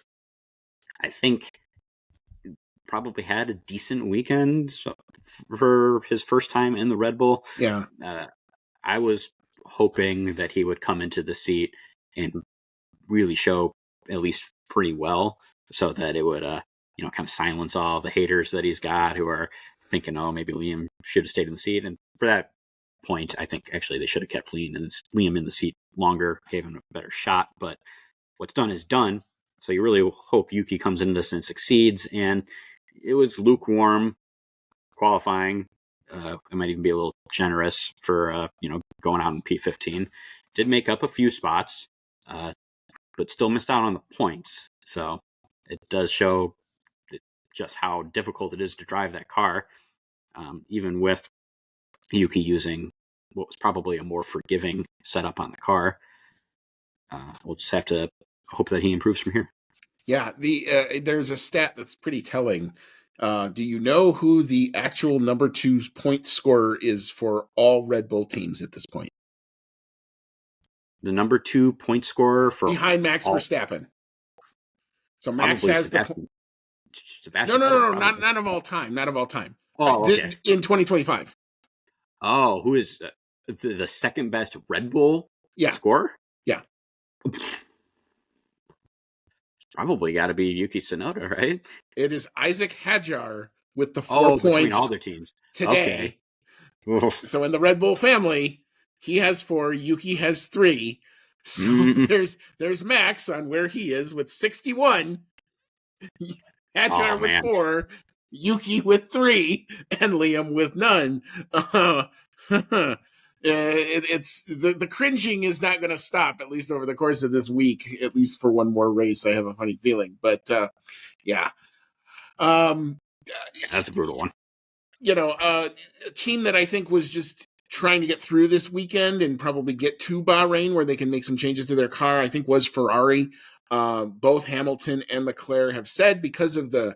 I think probably had a decent weekend for his first time in the Red Bull. Yeah. I was hoping that he would come into the seat and really show at least pretty well, so that it would, kind of silence all the haters that he's got who are thinking, oh, maybe Liam should have stayed in the seat. And for that point, I think actually they should have kept Liam in the seat longer, gave him a better shot. But what's done is done. So you really hope Yuki comes into this and succeeds. And it was lukewarm qualifying. I might even be a little generous for, going out in P15. Did make up a few spots, but still missed out on the points. So it does show just how difficult it is to drive that car, even with Yuki using what was probably a more forgiving setup on the car. We'll just have to hope that he improves from here. Yeah, there's a stat that's pretty telling. Do you know who the actual number 2 point scorer is for all Red Bull teams at this point? The number 2 point scorer for behind Max Verstappen. So Max has Sebastian No, not of all time. Not of all time. Oh, okay. In 2025. Oh, who is the second best Red Bull scorer? Yeah. Probably got to be Yuki Tsunoda, right? It is Isaac Hadjar with the 4 points between all their teams today. Okay. So in the Red Bull family, he has 4, Yuki has 3. So there's Max on where he is with 61, Hadjar with 4, Yuki with 3, and Liam with none. It's the cringing is not going to stop, at least over the course of this week, at least for one more race. I have a funny feeling, but yeah. That's a brutal one. A team that I think was just trying to get through this weekend and probably get to Bahrain where they can make some changes to their car, I think, was Ferrari. Both Hamilton and Leclerc have said, because of the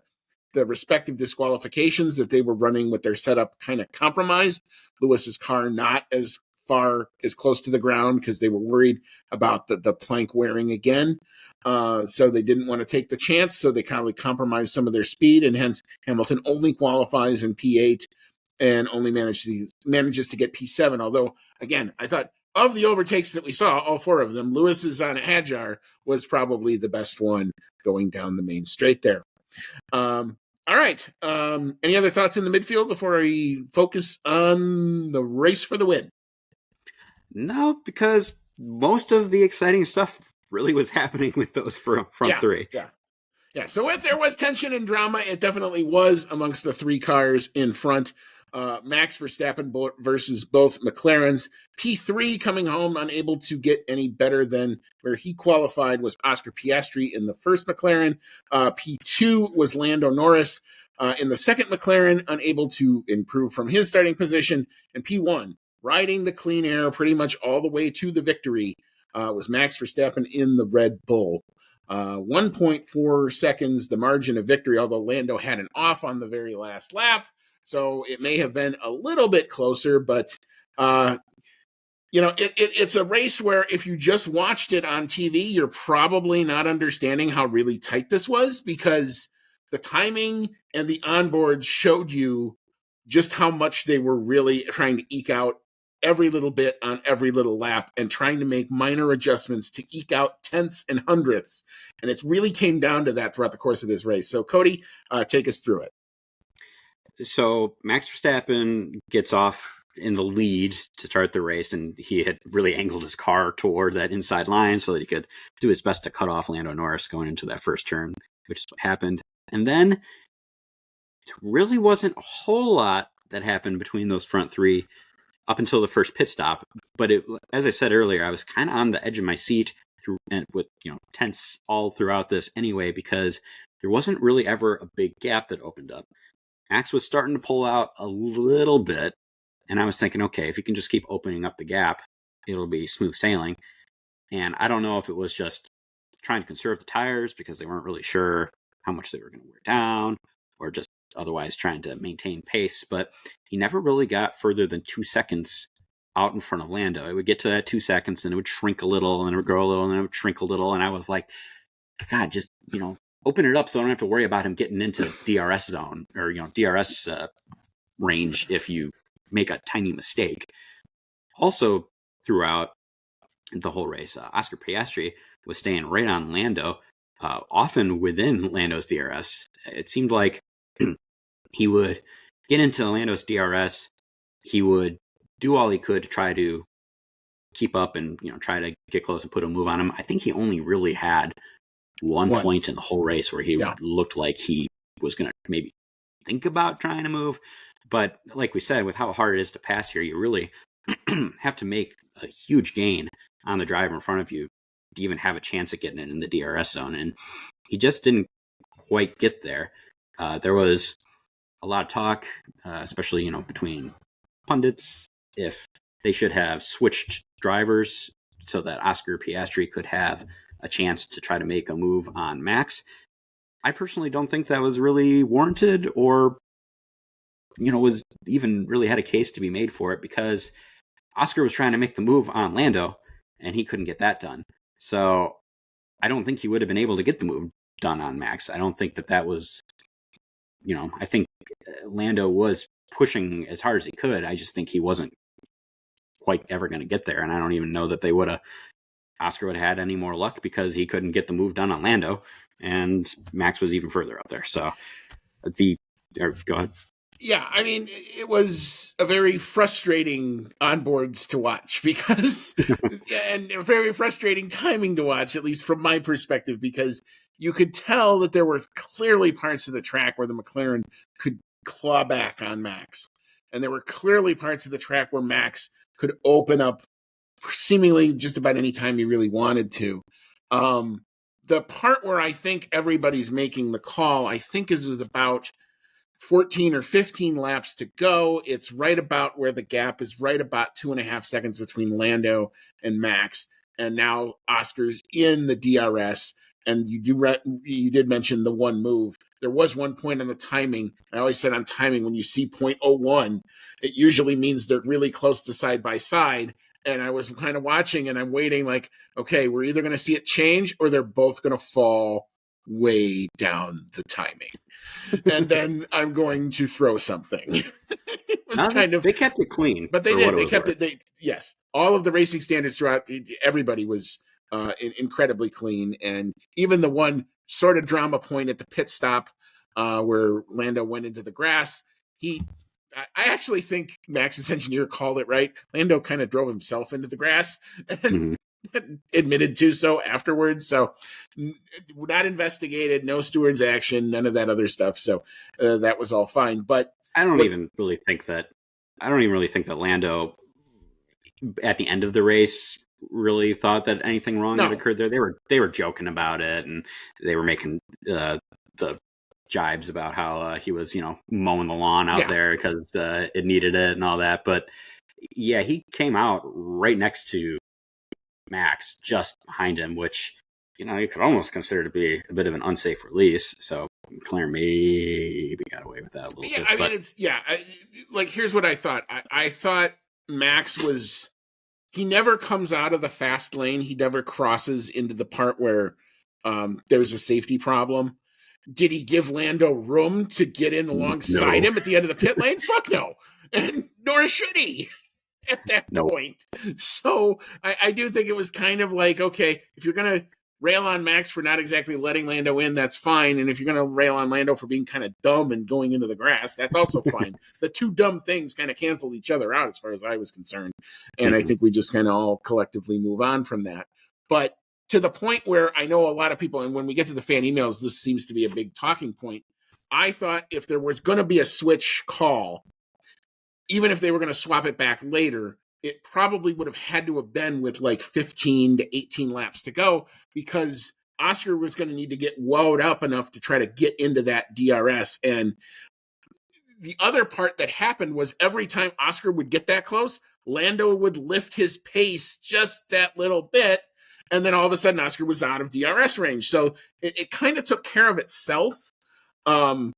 respective disqualifications, that they were running with their setup kind of compromised. Lewis's car not as close to the ground because they were worried about the plank wearing again. So they didn't want to take the chance. So they kind of compromised some of their speed, and hence Hamilton only qualifies in P8 and only manages to get P7. Although, again, I thought, of the overtakes that we saw, all 4 of them, Lewis's on Hadjar was probably the best one going down the main straight there. All right. Any other thoughts in the midfield before we focus on the race for the win? No, because most of the exciting stuff really was happening with those front 3. Yeah, so if there was tension and drama, it definitely was amongst the 3 cars in front. Max Verstappen versus both McLarens. P3 coming home unable to get any better than where he qualified was Oscar Piastri in the first McLaren. P2 was Lando Norris in the second McLaren, unable to improve from his starting position. And P1, riding the clean air pretty much all the way to the victory, was Max Verstappen in the Red Bull. 1.4 seconds, the margin of victory, although Lando had an off on the very last lap. So it may have been a little bit closer, but, it's a race where if you just watched it on TV, you're probably not understanding how really tight this was because the timing and the onboard showed you just how much they were really trying to eke out every little bit on every little lap and trying to make minor adjustments to eke out tenths and hundredths. And it really came down to that throughout the course of this race. So Cody, take us through it. So Max Verstappen gets off in the lead to start the race, and he had really angled his car toward that inside line so that he could do his best to cut off Lando Norris going into that first turn, which is what happened. And then it really wasn't a whole lot that happened between those front 3 up until the first pit stop. But as I said earlier, I was kind of on the edge of my seat with tense all throughout this anyway, because there wasn't really ever a big gap that opened up. Max was starting to pull out a little bit, and I was thinking, okay, if you can just keep opening up the gap, it'll be smooth sailing. And I don't know if it was just trying to conserve the tires because they weren't really sure how much they were going to wear down, or just otherwise trying to maintain pace, but he never really got further than 2 seconds out in front of Lando. It would get to that 2 seconds and it would shrink a little and it would grow a little and then it would shrink a little. And I was like, God, just, open it up so I don't have to worry about him getting into DRS zone or, DRS range if you make a tiny mistake. Also, throughout the whole race, Oscar Piastri was staying right on Lando, often within Lando's DRS. It seemed like he would get into Lando's DRS. He would do all he could to try to keep up and try to get close and put a move on him. I think he only really had one point in the whole race where he looked like he was going to maybe think about trying to move. But like we said, with how hard it is to pass here, you really have to make a huge gain on the driver in front of you to even have a chance at getting it in the DRS zone. And he just didn't quite get there. There was a lot of talk, especially, between pundits, if they should have switched drivers so that Oscar Piastri could have a chance to try to make a move on Max. I personally don't think that was really warranted or, was even really had a case to be made for it, because Oscar was trying to make the move on Lando and he couldn't get that done. So I don't think he would have been able to get the move done on Max. I don't think that was, I think Lando was pushing as hard as he could. I just think he wasn't quite ever going to get there. And I don't even know that Oscar would have had any more luck, because he couldn't get the move done on Lando and Max was even further up there. So go ahead. Yeah, I mean, it was a very frustrating onboards to watch because, and a very frustrating timing to watch, at least from my perspective, because you could tell that there were clearly parts of the track where the McLaren could claw back on Max. And there were clearly parts of the track where Max could open up seemingly just about any time he really wanted to. The part where I think everybody's making the call, I think was about 14 or 15 laps to go. It's right about where the gap is, right about 2.5 seconds between Lando and Max. And now Oscar's in the DRS. And you did mention the one move. There was one point on the timing. I always said on timing, when you see 0.01, it usually means they're really close to side by side. And I was kind of watching and I'm waiting like, okay, we're either going to see it change or they're both going to fall way down the timing. And then I'm going to throw something. It was kind of, they kept it clean, but they for did. what it They was kept worth. it. Yes, all of the racing standards throughout, everybody was incredibly clean, and even the one sort of drama point at the pit stop where Lando went into the grass, I actually think Max's engineer called it right. Lando kind of drove himself into the grass and Mhm. admitted to so afterwards. So, not investigated, no steward's action, none of that other stuff. So that was all fine. But I don't what? even really think that. I don't even really think that Lando, at the end of the race, really thought that anything wrong had No, occurred there. They were joking about it, and they were making the jibes about how he was, mowing the lawn out yeah, there because it needed it and all that. But yeah, he came out right next to Max, just behind him, which you could almost consider to be a bit of an unsafe release. So McLaren maybe got away with that a little yeah. bit, I mean, but it's yeah. Like, here's what I thought. I thought Max was. He never comes out of the fast lane. He never crosses into the part where there's a safety problem. Did he give Lando room to get in alongside no, him at the end of the pit lane? Fuck no. And nor should he at that no. point. So I do think it was kind of like, okay, if you're going to rail on Max for not exactly letting Lando in, that's fine. And if you're going to rail on Lando for being kind of dumb and going into the grass, that's also fine. The two dumb things kind of canceled each other out as far as I was concerned. And I Mhm. think we just kind of all collectively move on from that. But to the point where I know a lot of people, and when we get to the fan emails, this seems to be a big talking point. I thought if there was going to be a switch call, even if they were going to swap it back later, it probably would have had to have been with like 15 to 18 laps to go, because Oscar was going to need to get wowed up enough to try to get into that DRS. And the other part that happened was every time Oscar would get that close, Lando would lift his pace just that little bit. And then all of a sudden, Oscar was out of DRS range. So it kind of took care of itself. Um,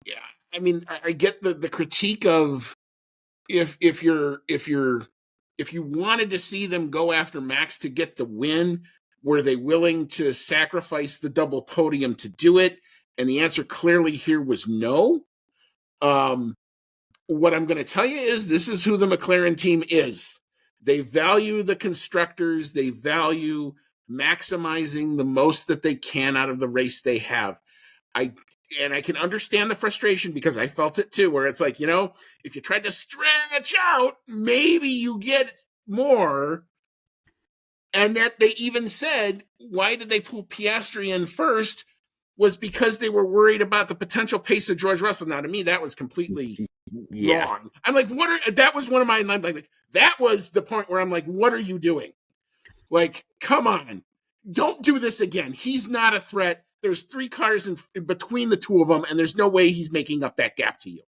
yeah, I mean, I get the critique of if you wanted to see them go after Max to get the win, were they willing to sacrifice the double podium to do it? And the answer clearly here was no. Um, what I'm going to tell you is this is who the McLaren team is. They value the constructors. They value maximizing the most that they can out of the race they have. I can understand the frustration because I felt it too, where it's like, if you tried to stretch out, maybe you get more. And that they even said, why did they pull Piastri in first? Was because they were worried about the potential pace of George Russell. Now, to me, that was completely Yeah. wrong. I'm like, that was one of my, like, that was the point where I'm like, what are you doing? Like, come on. Don't do this again. He's not a threat. There's 3 cars in between the two of them, and there's no way he's making up that gap to you.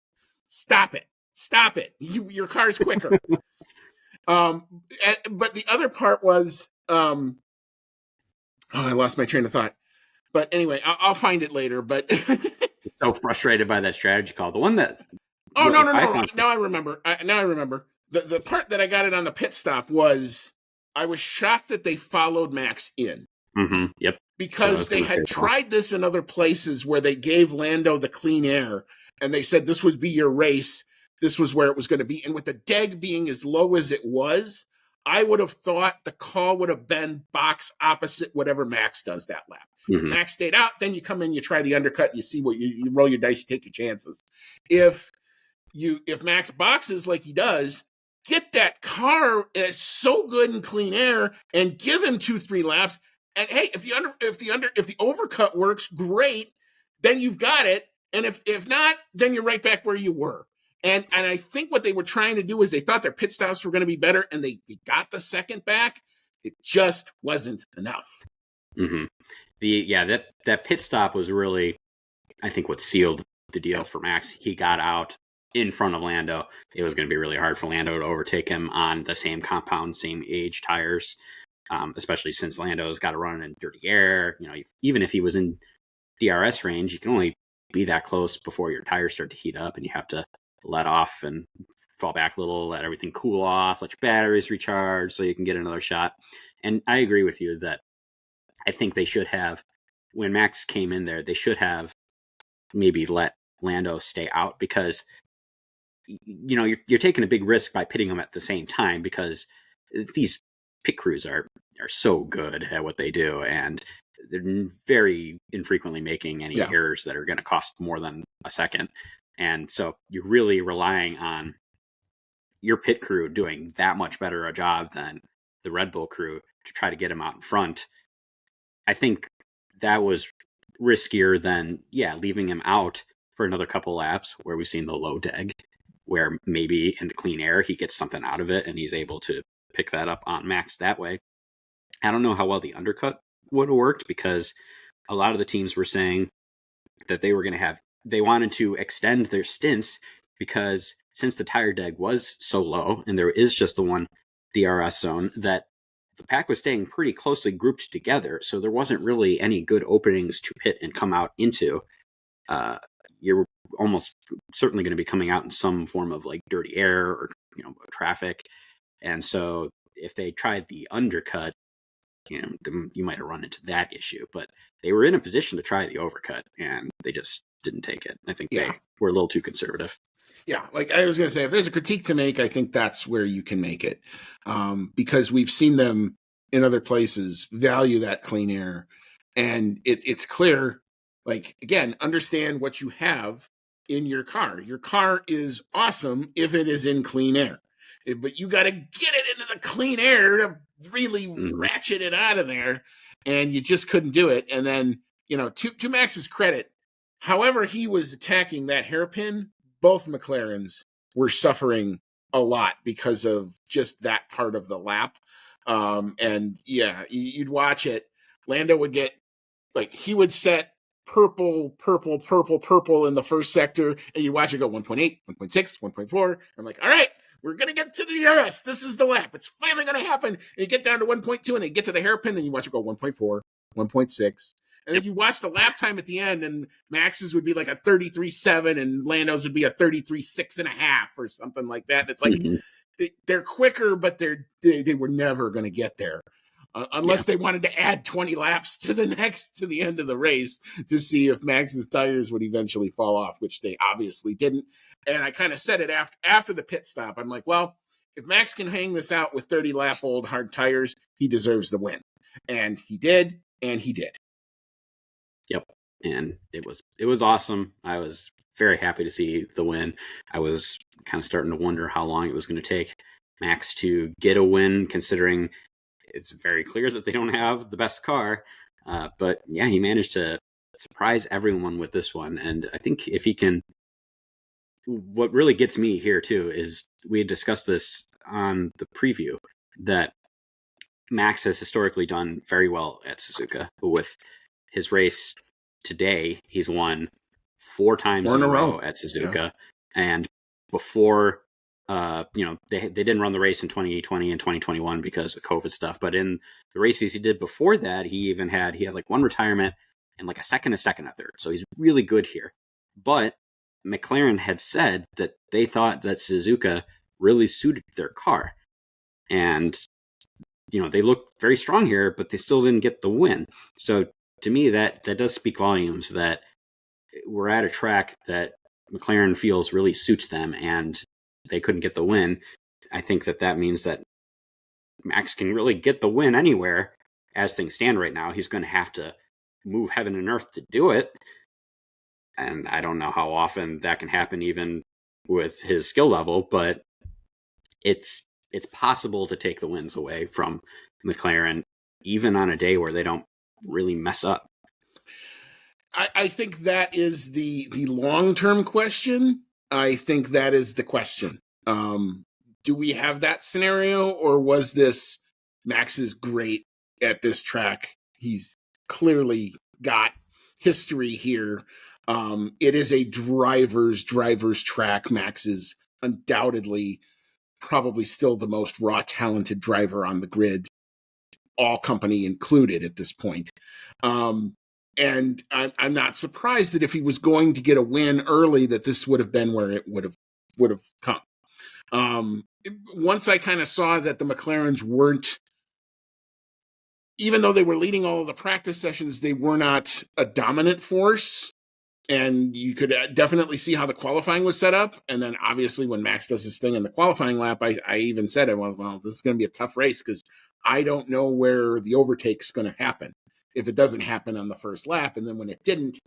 Stop it. Stop it. Your car's quicker. But the other part was, I lost my train of thought. But anyway, I'll find it later. But So frustrated by that strategy call. The one that oh, no, what no, I no. found. Now I remember. The part that I got it on the pit stop was I was shocked that they followed Max in. Yep. So I Because was they going to say had that. tried this in other places where they gave Lando the clean air and they said this would be your race. This was where it was going to be. And with the DEG being as low as it was, I would have thought the call would have been box opposite whatever Max does that lap. If Mhm. Max stayed out, then you come in, you try the undercut, you see what you roll your dice, you take your chances. If Max boxes like he does, get that car as so good in clean air and give him 2-3 laps. And hey, if the overcut works, great, then you've got it. And if not, then you're right back where you were. And I think what they were trying to do is they thought their pit stops were going to be better, and they got the second back. It just wasn't enough. Mm-hmm. That pit stop was really, I think, what sealed the deal for Max. He got out in front of Lando. It was going to be really hard for Lando to overtake him on the same compound, same age tires, especially since Lando's got to run in dirty air. Even if he was in DRS range, you can only be that close before your tires start to heat up, and you have to let off and fall back a little, let everything cool off, let your batteries recharge so you can get another shot. And I agree with you that I think they should have when Max came in there, they should have maybe let Lando stay out, because you're taking a big risk by pitting them at the same time, because these pit crews are so good at what they do, and they're very infrequently making any Yeah. errors that are going to cost more than a second. And so you're really relying on your pit crew doing that much better a job than the Red Bull crew to try to get him out in front. I think that was riskier than, leaving him out for another couple laps where we've seen the low deg, where maybe in the clean air he gets something out of it and he's able to pick that up on Max that way. I don't know how well the undercut would have worked, because a lot of the teams were saying that they wanted to extend their stints, because since the tire deg was so low and there is just the one DRS zone, that the pack was staying pretty closely grouped together, so there wasn't really any good openings to pit and come out into. You're almost certainly going to be coming out in some form of like dirty air or traffic, and so if they tried the undercut, you might have run into that issue. But they were in a position to try the overcut, and they just didn't take it. I think they were a little too conservative. Yeah, like I was going to say, if there's a critique to make, I think that's where you can make it, because we've seen them in other places value that clean air, and it's clear. Like, again, understand what you have in your car. Your car is awesome if it is in clean air, but you got to get it into the clean air to really ratchet it out of there, and you just couldn't do it. And then, to Max's credit, however he was attacking that hairpin, both McLarens were suffering a lot because of just that part of the lap. And yeah, you'd watch it. Lando would get, like, he would set purple in the first sector, and you watch it go 1.8, 1.6, 1.4. I'm like, all right, we're going to get to the DRS. This is the lap. It's finally going to happen. And you get down to 1.2, and they get to the hairpin, and you watch it go 1.4, 1.6. And then you watch the lap time at the end, and Max's would be like a 33.7, and Lando's would be a 33.6.5 or something like that. And it's like, they're quicker, but they were never going to get there. Unless they wanted to add 20 laps to the end of the race to see if Max's tires would eventually fall off, which they obviously didn't. And I kind of said it after the pit stop. I'm like, well, if Max can hang this out with 30-lap-old hard tires, he deserves the win. And he did, and he did. Yep. And it was awesome. I was very happy to see the win. I was kind of starting to wonder how long it was going to take Max to get a win, considering it's very clear that they don't have the best car. But yeah, he managed to surprise everyone with this one. And I think if he can, what really gets me here too is we had discussed this on the preview, that Max has historically done very well at Suzuka. With his race today, he's won 4 times in a row at Suzuka. Yeah. And before, they didn't run the race in 2020 and 2021 because of COVID stuff. But in the races he did before that, he had like 1 retirement and like a second, a third. So he's really good here. But McLaren had said that they thought that Suzuka really suited their car. And, they looked very strong here, but they still didn't get the win. So to me, that does speak volumes that we're at a track that McLaren feels really suits them, and they couldn't get the win. I think that means that Max can really get the win anywhere. As things stand right now, he's going to have to move heaven and earth to do it. And I don't know how often that can happen, even with his skill level, but it's possible to take the wins away from McLaren, even on a day where they don't really mess up. I think that is the long-term question. I think that is the question. Do we have that scenario, or was this Max is great at this track? He's clearly got history here. It is a driver's track. Max is undoubtedly probably still the most raw talented driver on the grid, all company included at this point. And I'm not surprised that if he was going to get a win early, that this would have been where it would have come. Once I kind of saw that the McLarens weren't even though they were leading all of the practice sessions, they were not a dominant force. And you could definitely see how the qualifying was set up. And then obviously when Max does his thing in the qualifying lap, I even said, well, this is going to be a tough race because I don't know where the overtake's going to happen if it doesn't happen on the first lap. And then when it didn't,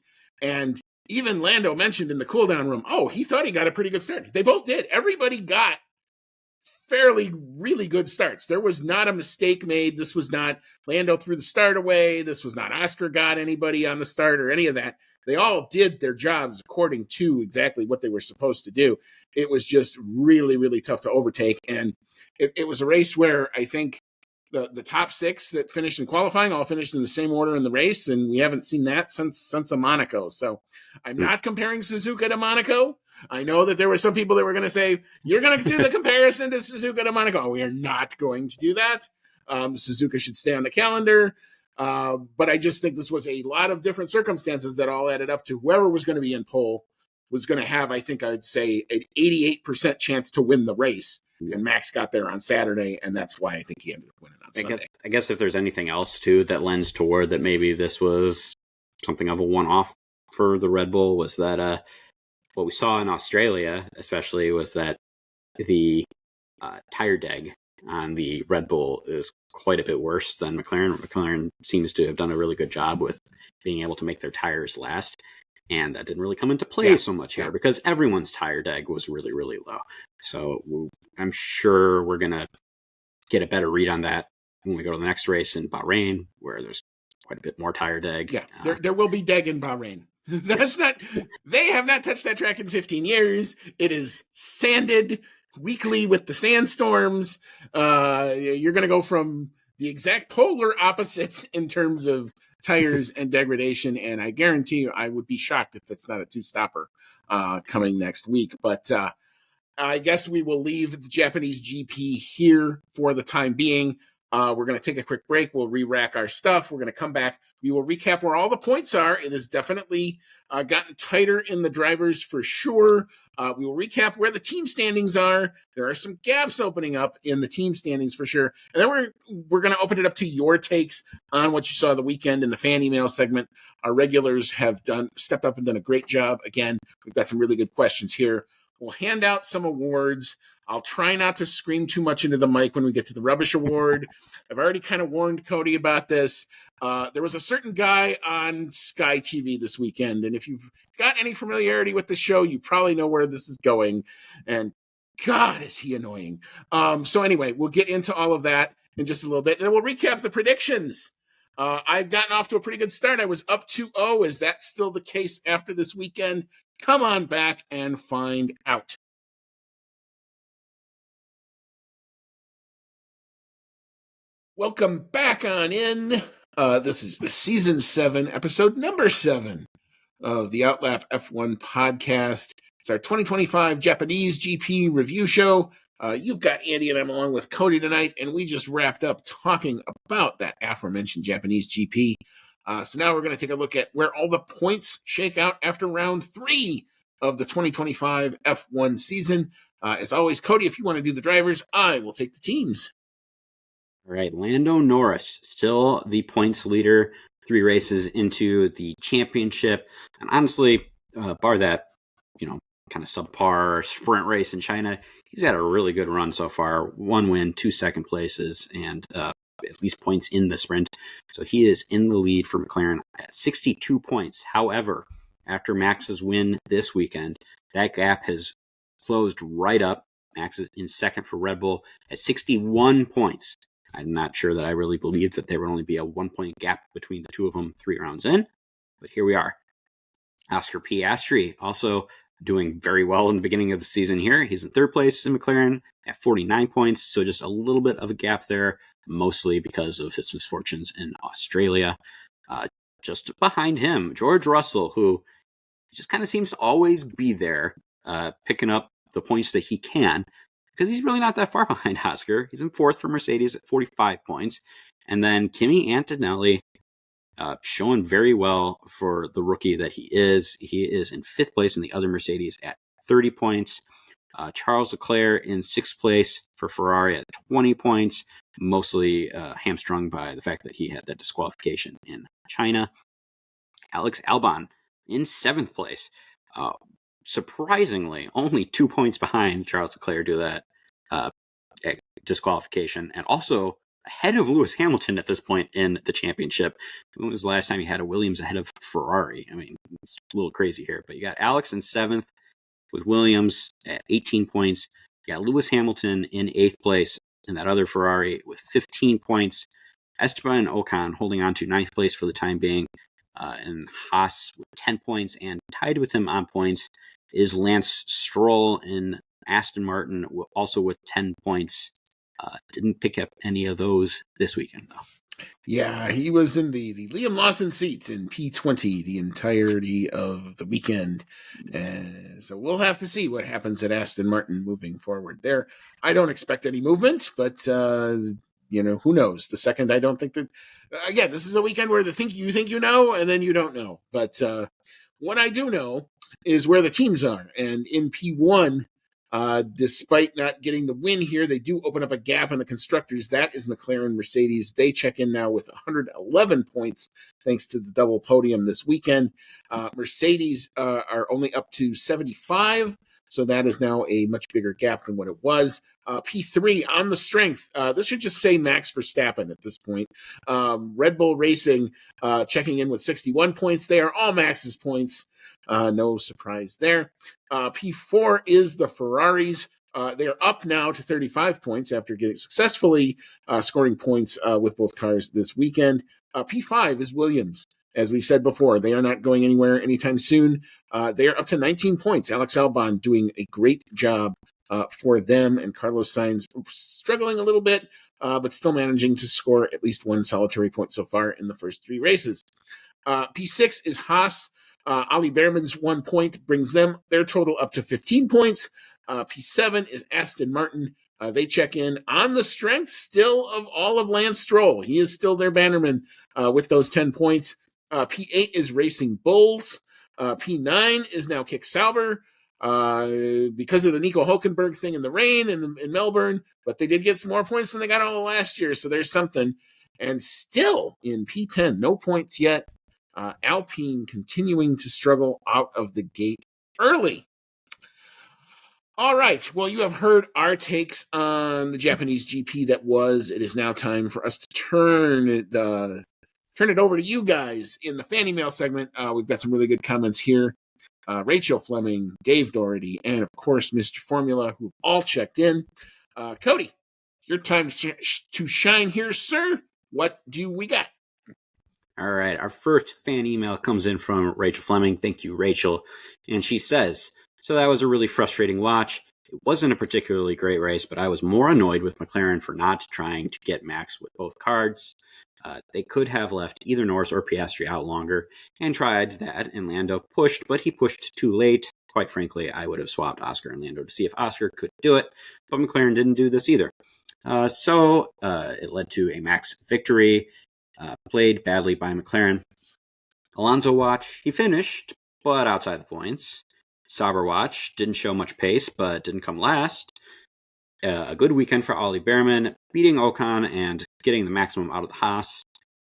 and even Lando mentioned in the cool down room, he thought he got a pretty good start. They both did. Everybody got fairly really good starts. There was not a mistake made. This was not Lando threw the start away. This was not Oscar got anybody on the start or any of that. They all did their jobs according to exactly what they were supposed to do. It was just really, really tough to overtake. And it was a race where I think the top 6 that finished in qualifying all finished in the same order in the race, and we haven't seen that since a Monaco. So I'm not comparing Suzuka to Monaco. I know that there were some people that were going to say, you're going to do the comparison to Suzuka to Monaco. We are not going to do that. Suzuka should stay on the calendar. But I just think this was a lot of different circumstances that all added up to whoever was going to be in pole was going to have, I think I'd say, an 88% chance to win the race. And Max got there on Saturday, and that's why I think he ended up winning on Sunday. I guess if there's anything else, too, that lends toward that maybe this was something of a one-off for the Red Bull was that what we saw in Australia, especially, was that the tire deg on the Red Bull is quite a bit worse than McLaren. McLaren seems to have done a really good job with being able to make their tires last. And that didn't really come into play so much here because everyone's tire deg was really, really low. So I'm sure we're going to get a better read on that when we go to the next race in Bahrain, where there's quite a bit more tire deg. Yeah, there will be deg in Bahrain. That's not. They have not touched that track in 15 years. It is sanded weekly with the sandstorms. You're going to go from the exact polar opposites in terms of tires and degradation, and I guarantee you I would be shocked if that's not a 2-stopper coming next week. But I guess we will leave the Japanese GP here for the time being. We're going to take a quick break. We'll re-rack our stuff. We're going to come back. We will recap where all the points are. It has definitely gotten tighter in the drivers for sure. We will recap where the team standings are. There are some gaps opening up in the team standings for sure. And then we're going to open it up to your takes on what you saw the weekend in the fan email segment. Our regulars have stepped up and done a great job. Again, we've got some really good questions here. We'll hand out some awards. I'll try not to scream too much into the mic when we get to the Rubbish Award. I've already kind of warned Cody about this. There was a certain guy on Sky TV this weekend, and if you've got any familiarity with the show, you probably know where this is going. And God, is he annoying. So anyway, we'll get into all of that in just a little bit, and then we'll recap the predictions. I've gotten off to a pretty good start. I was up 2-0. Is that still the case after this weekend? Come on back and find out. Welcome back on in. This is season 7, episode number 7 of the Outlap F1 podcast. It's our 2025 Japanese GP review show. You've got Andy and I'm along with Cody tonight, and we just wrapped up talking about that aforementioned Japanese GP. So now we're going to take a look at where all the points shake out after round 3 of the 2025 F1 season. As always, Cody, if you want to do the drivers, I will take the teams. All right, Lando Norris, still the points leader, 3 races into the championship. And honestly, bar that, kind of subpar sprint race in China, he's had a really good run so far. 1 win, 2 second places, and at least points in the sprint. So he is in the lead for McLaren at 62 points. However, after Max's win this weekend, that gap has closed right up. Max is in second for Red Bull at 61 points. I'm not sure that I really believed that there would only be a 1-point gap between the two of them 3 rounds in, but here we are. Oscar Piastri also doing very well in the beginning of the season here. He's in 3rd place in McLaren at 49 points, so just a little bit of a gap there, mostly because of his misfortunes in Australia. Just behind him, George Russell, who just kind of seems to always be there, picking up the points that he can, because he's really not that far behind Oscar. He's in 4th for Mercedes at 45 points. And then Kimi Antonelli showing very well for the rookie that he is. He is in 5th place in the other Mercedes at 30 points. Charles Leclerc in 6th place for Ferrari at 20 points. mostly hamstrung by the fact that he had that disqualification in China. Alex Albon in 7th place. Uh, Surprisingly, only 2 points behind Charles Leclerc due to that disqualification, and also ahead of Lewis Hamilton at this point in the championship. When was the last time you had a Williams ahead of Ferrari? I mean, it's a little crazy here, but you got Alex in 7th with Williams at 18 points. You got Lewis Hamilton in 8th place in that other Ferrari with 15 points. Esteban Ocon holding on to 9th place for the time being, and Haas with 10 points, and tied with him on points is Lance Stroll in Aston Martin, also with 10 points. Didn't pick up any of those this weekend, though. Yeah, he was in the Liam Lawson seats in P20 the entirety of the weekend. So we'll have to see what happens at Aston Martin moving forward there. I don't expect any movement, but who knows? The second, I don't think that. Again, this is a weekend where you think you know, and then you don't know. But what I do know is where the teams are, and in P1. Despite not getting the win here, they do open up a gap in the constructors. That is McLaren, Mercedes. They check in now with 111 points, thanks to the double podium this weekend. Mercedes are only up to 75, so that is now a much bigger gap than what it was. P3 on the strength. This should just say Max Verstappen at this point. Red Bull Racing checking in with 61 points. They are all Max's points. No surprise there. P4 is the Ferraris. They are up now to 35 points after getting successfully scoring points with both cars this weekend. P5 is Williams. As we've said before, they are not going anywhere anytime soon. They are up to 19 points. Alex Albon doing a great job for them, and Carlos Sainz struggling a little bit, but still managing to score at least one solitary point so far in the first 3 races. P6 is Haas. Ali Behrman's 1 point brings their total up to 15 points. P7 is Aston Martin. They check in on the strength still of all of Lance Stroll. He is still their bannerman with those 10 points. P8 is Racing Bulls. P9 is now Kick Sauber because of the Nico Hulkenberg thing in the rain in Melbourne, but they did get some more points than they got all last year, so there's something. And still in P10, no points yet. Alpine continuing to struggle out of the gate early. All right. Well, you have heard our takes on the Japanese GP that was. It is now time for us to turn it over to you guys in the fan email segment. We've got some really good comments here. Rachel Fleming, Dave Doherty, and of course, Mr. Formula, who've all checked in. Cody, your time to shine here, sir. What do we got? All right, our first fan email comes in from Rachel Fleming. Thank you, Rachel. And she says, so that was a really frustrating watch. It wasn't a particularly great race, but I was more annoyed with McLaren for not trying to get Max with both cards. They could have left either Norris or Piastri out longer and tried that, and Lando pushed, but he pushed too late. Quite frankly, I would have swapped Oscar and Lando to see if Oscar could do it, but McLaren didn't do this either. So it led to a Max victory. Played badly by McLaren. Alonso watch, he finished, but outside the points. Sauber watch, didn't show much pace, but didn't come last. A good weekend for Ollie Behrman, beating Ocon and getting the maximum out of the Haas.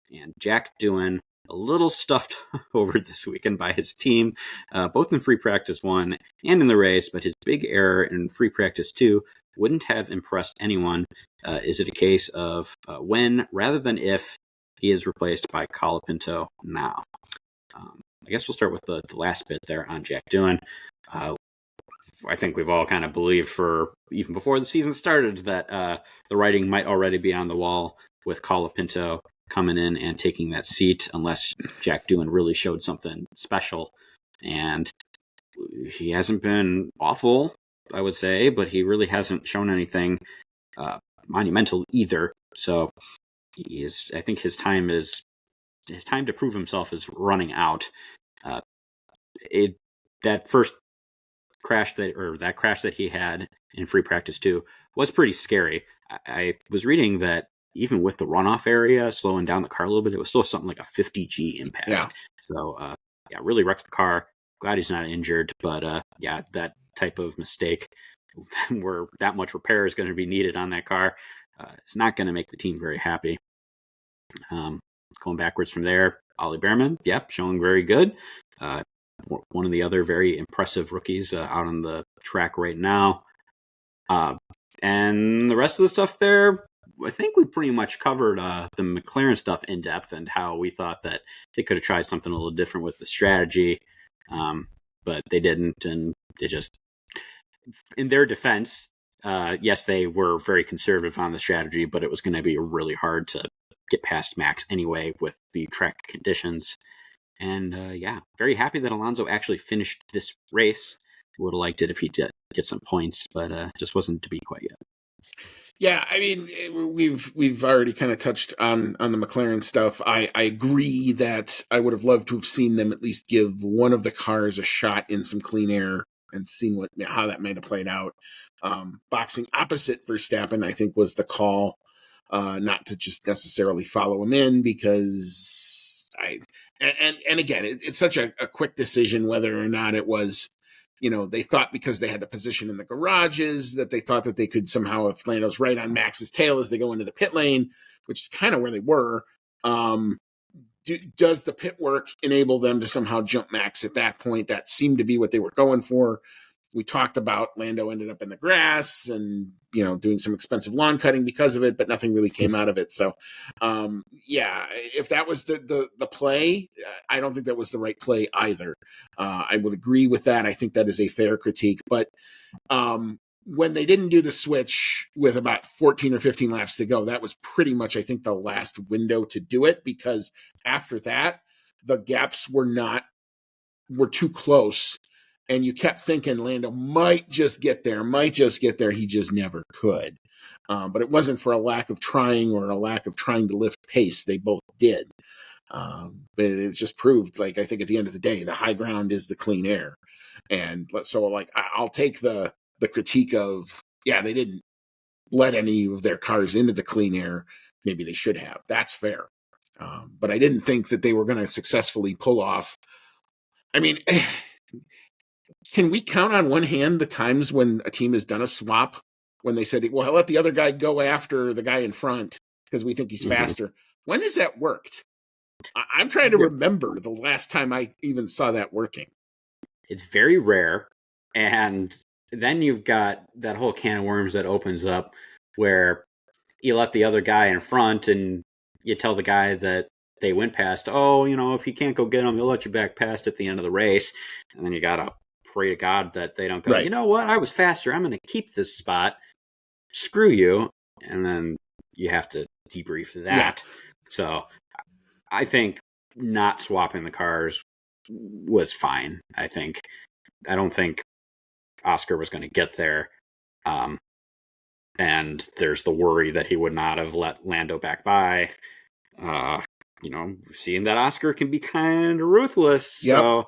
And Jack Doohan, a little stuffed over this weekend by his team, both in free practice 1 and in the race, but his big error in free practice 2 wouldn't have impressed anyone. Is it a case of when rather than if he is replaced by Colapinto now? I guess we'll start with the last bit there on Jack Doohan. I think we've all kind of believed for even before the season started that the writing might already be on the wall with Colapinto coming in and taking that seat, unless Jack Doohan really showed something special. And he hasn't been awful, I would say, but he really hasn't shown anything monumental either. So I think his time to prove himself is running out. That first crash that he had in free practice 2 was pretty scary. I was reading that even with the runoff area slowing down the car a little bit, it was still something like a 50 G impact. Yeah. So really wrecked the car. Glad he's not injured, but that type of mistake where that much repair is going to be needed on that car, It's not going to make the team very happy. Going backwards from there, Ollie Behrman, yep, showing very good. One of the other very impressive rookies out on the track right now. And the rest of the stuff there, I think we pretty much covered the McLaren stuff in depth and how we thought that they could have tried something a little different with the strategy, but they didn't, and they just, in their defense, yes, they were very conservative on the strategy, but it was going to be really hard to get past Max anyway with the track conditions. And very happy that Alonso actually finished this race. Would have liked it if he did get some points, but just wasn't to be quite yet. Yeah, I mean, we've already kind of touched on the McLaren stuff. I agree that I would have loved to have seen them at least give one of the cars a shot in some clean air and seen how that might have played out. Boxing opposite Verstappen, I think, was the call, not to just necessarily follow him in, because and again, it's such a quick decision whether or not it was. They thought because they had the position in the garages that they thought that they could somehow, if Lando's right on Max's tail as they go into the pit lane, which is kind of where they were, does the pit work enable them to somehow jump Max at that point? That seemed to be what they were going for. We talked about Lando ended up in the grass and, doing some expensive lawn cutting because of it, but nothing really came out of it. So, if that was the play, I don't think that was the right play either. I would agree with that. I think that is a fair critique. But when they didn't do the switch with about 14 or 15 laps to go, that was pretty much, I think, the last window to do it, because after that, the gaps were too close. And you kept thinking Lando might just get there. He just never could. But it wasn't for a lack of trying or a lack of trying to lift pace. They both did. But it just proved, I think at the end of the day, the high ground is the clean air. And so, I'll take the critique of, they didn't let any of their cars into the clean air. Maybe they should have. That's fair. But I didn't think that they were going to successfully pull off. I mean... Can we count on one hand the times when a team has done a swap when they said, well, let the other guy go after the guy in front because we think he's faster? When has that worked? I'm trying to remember the last time I even saw that working. It's very rare. And then you've got that whole can of worms that opens up where you let the other guy in front and you tell the guy that they went past, if you can't go get him, he'll let you back past at the end of the race. And then you got to pray to God that they don't go, You know what? I was faster. I'm going to keep this spot. Screw you. And then you have to debrief that. Yeah. So I think not swapping the cars was fine. I don't think Oscar was going to get there. And there's the worry that he would not have let Lando back by. Seeing that Oscar can be kind of ruthless. Yep.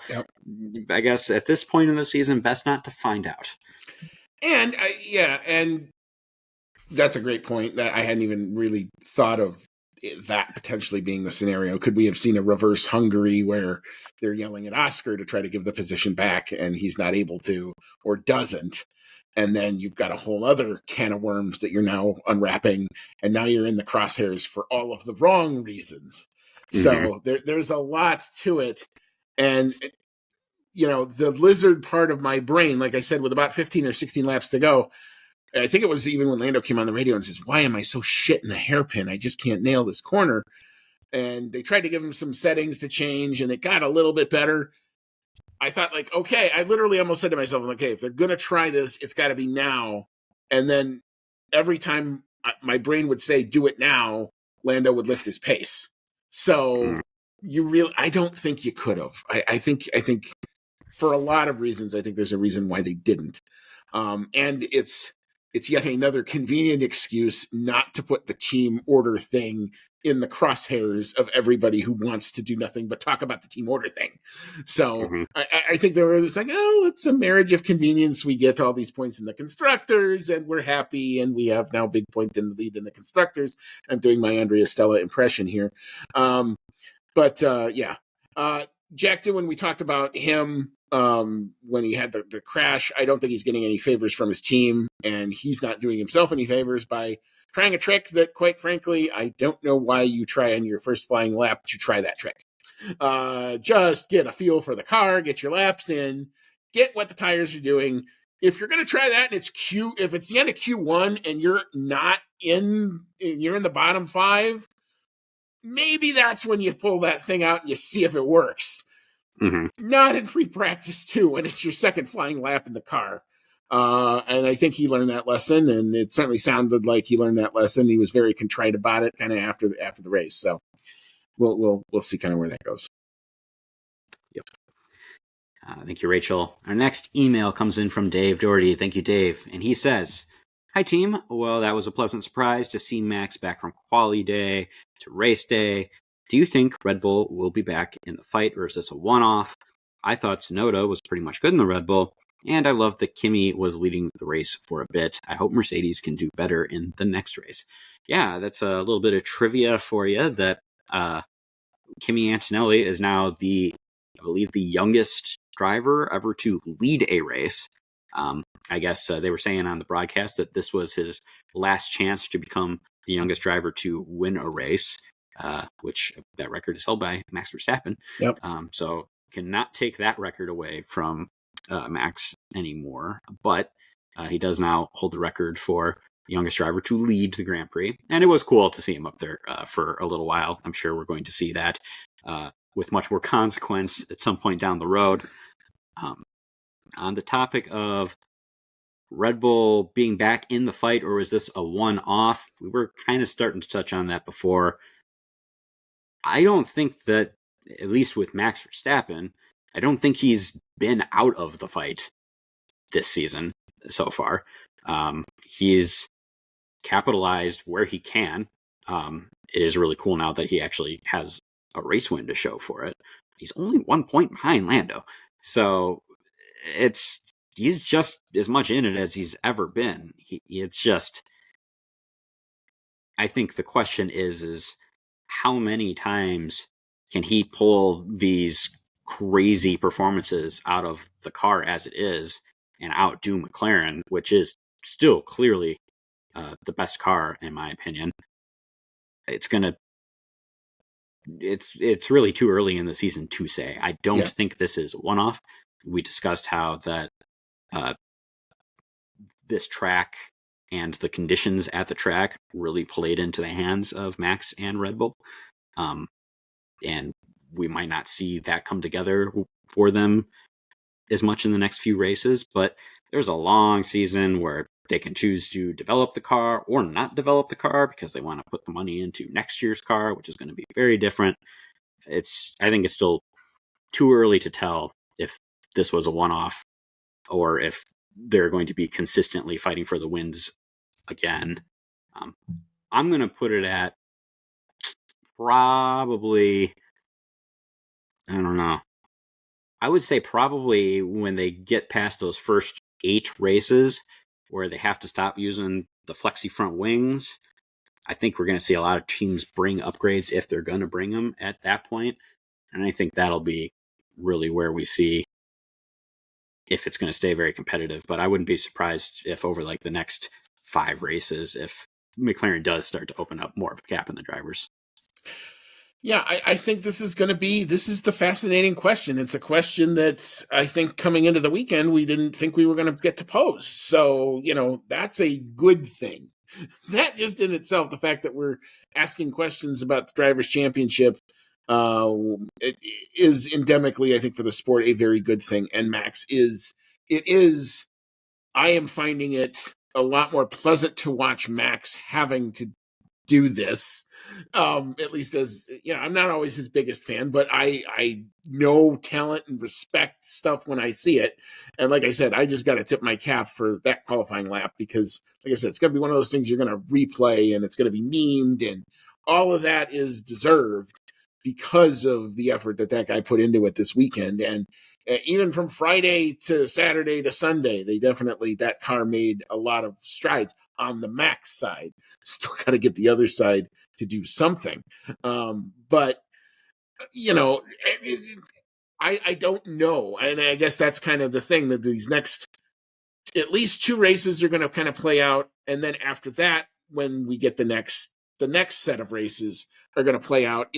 I guess at this point in the season, best not to find out. And and that's a great point that I hadn't even really thought of, that potentially being the scenario. Could we have seen a reverse Hungary where they're yelling at Oscar to try to give the position back and he's not able to or doesn't? And then you've got a whole other can of worms that you're now unwrapping, and now you're in the crosshairs for all of the wrong reasons. So there's a lot to it. And, the lizard part of my brain, like I said, with about 15 or 16 laps to go, I think it was even when Lando came on the radio and says, why am I so shit in the hairpin? I just can't nail this corner. And they tried to give him some settings to change, and it got a little bit better. I thought, okay, I literally almost said to myself, okay, if they're going to try this, it's got to be now. And then every time my brain would say, do it now, Lando would lift his pace. So I don't think you could have. I think for a lot of reasons, I think there's a reason why they didn't. And it's yet another convenient excuse not to put the team order thing in the crosshairs of everybody who wants to do nothing but talk about the team order thing. So I think they were just it's a marriage of convenience. We get all these points in the constructors and we're happy, and we have now big point in the lead in the constructors. I'm doing my Andrea Stella impression here. Jack Doohan, we talked about him when he had the crash. I don't think he's getting any favors from his team, and he's not doing himself any favors by trying a trick that, quite frankly, I don't know why you try on your first flying lap to try that trick. Just get a feel for the car, get your laps in, get what the tires are doing. If you're going to try that and if it's the end of Q1 and you're not you're in the bottom 5, maybe that's when you pull that thing out and you see if it works. Mm-hmm. Not in free practice, too, when it's your second flying lap in the car. And I think he learned that lesson, and it certainly sounded like he learned that lesson. He was very contrite about it kind of after the race. So we'll see kind of where that goes. Yep. Thank you, Rachel. Our next email comes in from Dave Doherty. Thank you, Dave. And he says, "Hi, team. Well, that was a pleasant surprise to see Max back from quali day to race day. Do you think Red Bull will be back in the fight, or is this a one-off? I thought Tsunoda was pretty much good in the Red Bull, and I love that Kimi was leading the race for a bit. I hope Mercedes can do better in the next race." Yeah, that's a little bit of trivia for you, that Kimi Antonelli is now I believe, the youngest driver ever to lead a race. I guess they were saying on the broadcast that this was his last chance to become the youngest driver to win a race, which that record is held by Max Verstappen. Yep. So cannot take that record away from Max anymore. But he does now hold the record for the youngest driver to lead the Grand Prix. And it was cool to see him up there for a little while. I'm sure we're going to see that with much more consequence at some point down the road. On the topic of Red Bull being back in the fight, or is this a one-off? We were kind of starting to touch on that before. I don't think that, at least with Max Verstappen, I don't think he's been out of the fight this season so far. He's capitalized where he can. It is really cool now that he actually has a race win to show for it. He's only 1 point behind Lando. So he's just as much in it as he's ever been. It's just, I think the question is how many times can he pull these crazy performances out of the car as it is and outdo McLaren, which is still clearly the best car in my opinion. It's really too early in the season to say. I don't think this is a one-off. We discussed how that this track and the conditions at the track really played into the hands of Max and Red Bull. And we might not see that come together for them as much in the next few races, but there's a long season where they can choose to develop the car or not develop the car because they want to put the money into next year's car, which is going to be very different. I think it's still too early to tell if this was a one-off or if they're going to be consistently fighting for the wins again. I'm going to put it at probably, I don't know. I would say probably when they get past those first 8 races where they have to stop using the flexi front wings, I think we're going to see a lot of teams bring upgrades if they're going to bring them at that point. And I think that'll be really where we see if it's going to stay very competitive. But I wouldn't be surprised if over like the next 5 races, if McLaren does start to open up more of a gap in the drivers. Yeah, I think this is the fascinating question. It's a question that I think coming into the weekend, we didn't think we were going to get to pose. So, that's a good thing. That just in itself, the fact that we're asking questions about the Drivers' Championship it is endemically, I think, for the sport, a very good thing. And Max I am finding it a lot more pleasant to watch Max having to do this, at least as I'm not always his biggest fan, but I know talent and respect stuff when I see it. And like I said, I just got to tip my cap for that qualifying lap because, like I said, it's going to be one of those things you're going to replay and it's going to be memed, and all of that is deserved because of the effort that guy put into it this weekend. And even from Friday to Saturday to Sunday, that car made a lot of strides on the Max side. Still got to get the other side to do something. But, I don't know. And I guess that's kind of the thing, that these next at least 2 races are going to kind of play out. And then after that, when we get the next set of races are going to play out,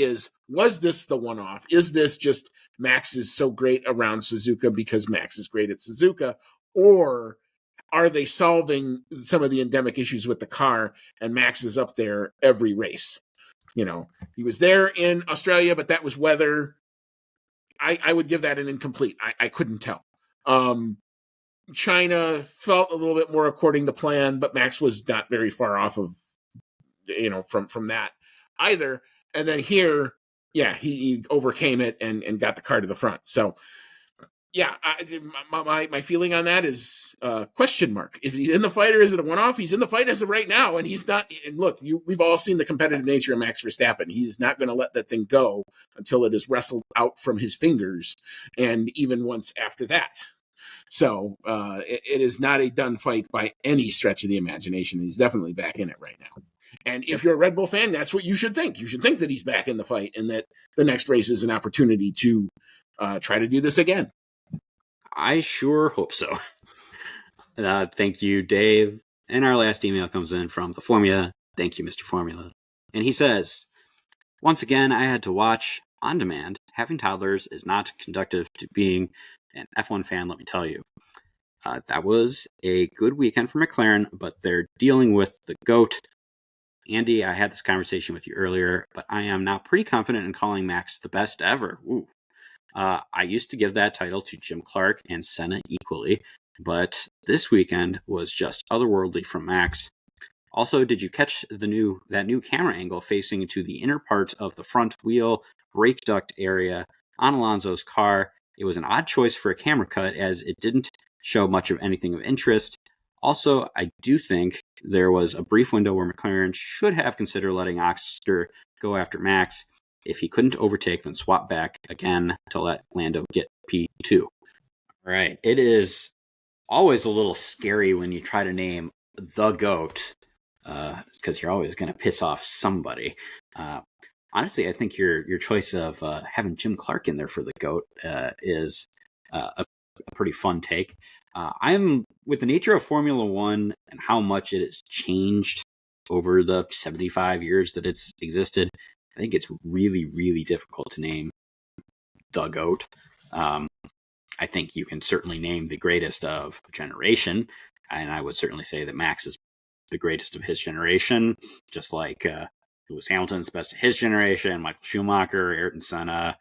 was this the one-off? Is this just Max is so great around Suzuka because Max is great at Suzuka? Or are they solving some of the endemic issues with the car and Max is up there every race? He was there in Australia, but that was weather. I would give that an incomplete. I couldn't tell. China felt a little bit more according to plan, but Max was not very far off of, from that either. And then here, yeah, he overcame it and got the car to the front. So, yeah, my feeling on that is question mark. If he's in the fight or is it a one-off? He's in the fight as of right now, and he's not. And look, we've all seen the competitive nature of Max Verstappen. He's not going to let that thing go until it is wrestled out from his fingers, and even once after that. So it is not a done fight by any stretch of the imagination. He's definitely back in it right now. And if you're a Red Bull fan, that's what you should think. You should think that he's back in the fight and that the next race is an opportunity to try to do this again. I sure hope so. Thank you, Dave. And our last email comes in from the Formula. Thank you, Mr. Formula. And he says, once again, I had to watch on demand. Having toddlers is not conducive to being an F1 fan, let me tell you. That was a good weekend for McLaren, but they're dealing with the GOAT. Andy, I had this conversation with you earlier, but I am now pretty confident in calling Max the best ever. Ooh. I used to give that title to Jim Clark and Senna equally, but this weekend was just otherworldly from Max. Also, did you catch that new camera angle facing to the inner part of the front wheel brake duct area on Alonso's car? It was an odd choice for a camera cut as it didn't show much of anything of interest. Also, I do think there was a brief window where McLaren should have considered letting Oxter go after Max. If he couldn't overtake, then swap back again to let Lando get P2. Right. It is always a little scary when you try to name the GOAT, because you're always going to piss off somebody. Honestly, I think your choice of having Jim Clark in there for the GOAT is a pretty fun take. I'm with the nature of Formula One and how much it has changed over the 75 years that it's existed. I think it's really, really difficult to name the GOAT. I think you can certainly name the greatest of a generation, and I would certainly say that Max is the greatest of his generation, just like Lewis Hamilton's best of his generation, Michael Schumacher, Ayrton Senna,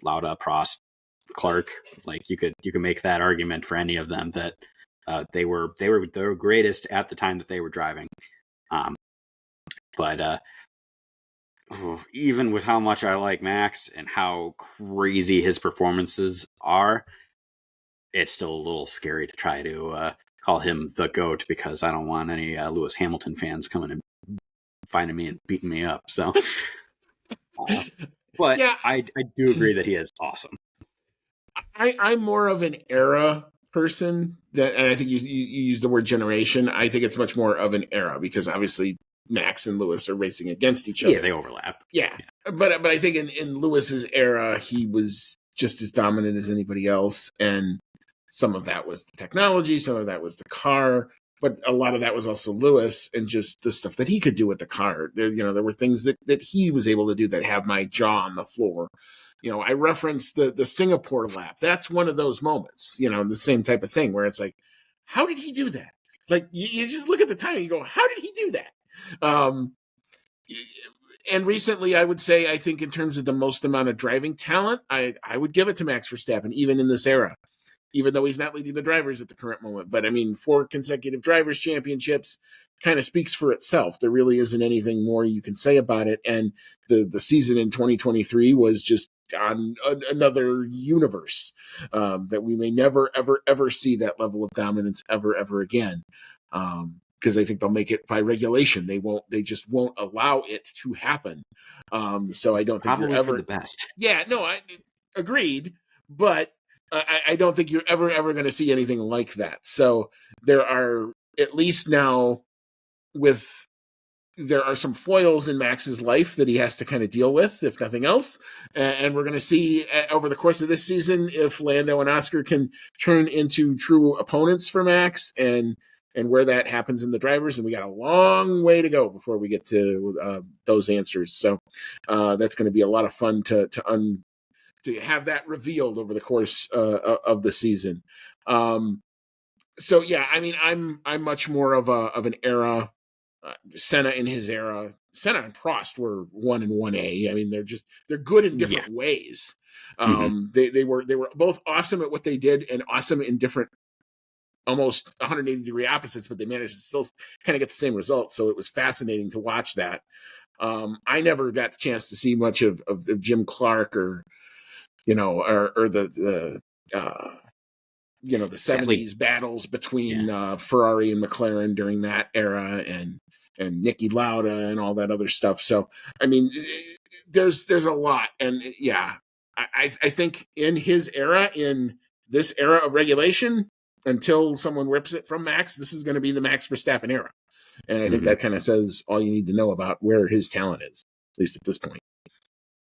Lauda, Prost, Clark. Like you could make that argument for any of them that they were greatest at the time that they were driving. But even with how much I like Max and how crazy his performances are, it's still a little scary to try to call him the GOAT, because I don't want any Lewis Hamilton fans coming and finding me and beating me up. So, but yeah, I do agree that he is awesome. I'm more of an era person, and I think you use the word generation. I think it's much more of an era, because obviously Max and Lewis are racing against each other. Yeah, they overlap. Yeah. But I think in Lewis's era, he was just as dominant as anybody else, and some of that was the technology, some of that was the car, but a lot of that was also Lewis and just the stuff that he could do with the car. There were things that he was able to do that have my jaw on the floor. I referenced the Singapore lap. That's one of those moments, the same type of thing where it's like, how did he do that? Like, you just look at the time and you go, how did he do that? And recently, I would say, I think in terms of the most amount of driving talent, I would give it to Max Verstappen, even in this era, even though he's not leading the drivers at the current moment. But I mean, 4 consecutive drivers' championships kind of speaks for itself. There really isn't anything more you can say about it. And the season in 2023 was just on another universe that we may never, ever, ever see that level of dominance ever again. Because I think they'll make it by regulation. They just won't allow it to happen. So I don't think you're ever for the best. Yeah, no, I agreed, but I don't think you're ever going to see anything like that. So there are, at least now, with there are some foils in Max's life that he has to kind of deal with, if nothing else. And we're going to see over the course of this season if Lando and Oscar can turn into true opponents for Max, and where that happens in the drivers. And we got a long way to go before we get to those answers. So that's going to be a lot of fun to have that revealed over the course of the season. So yeah, I mean, I'm much more of an era. Senna in his era, Senna and Prost were 1 and 1A. I mean, they're good in different ways. They were both awesome at what they did and awesome in different, almost 180-degree opposites, but they managed to still kind of get the same results. So it was fascinating to watch that. I never got the chance to see much of Jim Clark or the the Sadly, 70s battles between Ferrari and McLaren during that era, and Niki Lauda and all that other stuff. So, I mean, there's a lot. And yeah, I think in his era, in this era of regulation, until someone rips it from Max, this is going to be the Max Verstappen era. And I think that kind of says all you need to know about where his talent is, at least at this point.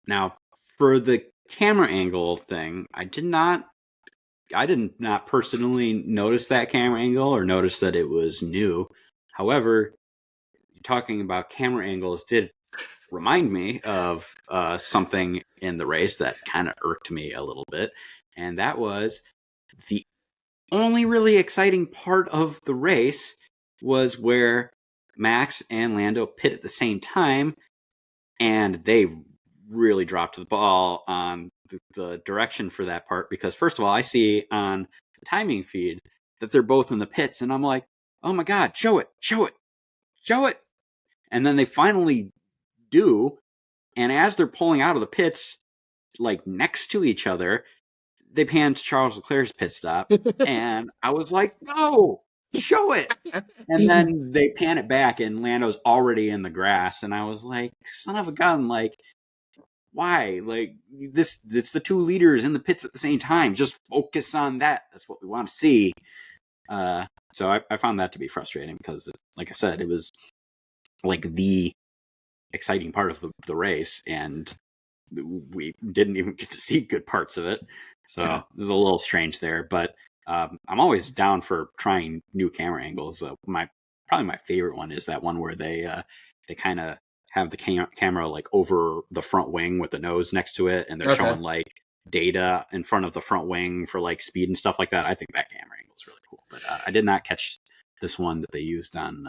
Now, for the camera angle thing, I did not personally notice that camera angle or notice that it was new. However, talking about camera angles did remind me of something in the race that kind of irked me a little bit, and that was the only really exciting part of the race was where Max and Lando pit at the same time, and they really dropped the ball on the direction for that part, because first of all, I see on the timing feed that they're both in the pits, and I'm like, oh my god, show it. And then they finally do, and as they're pulling out of the pits, like next to each other, they pan to Charles Leclerc's pit stop, and I was like, no, show it. And then they pan it back, and Lando's already in the grass, and I was like, son of a gun, like, why? Like, it's the two leaders in the pits at the same time. Just focus on that. That's what we want to see. So I found that to be frustrating because, like I said, it was like the exciting part of the race, and we didn't even get to see good parts of it. So it was a little strange there, but I'm always down for trying new camera angles. Probably my favorite one is that one where they kind of have the camera like over the front wing with the nose next to it, and they're showing like data in front of the front wing for like speed and stuff like that. I think that camera angle is really cool, but I did not catch this one that they used on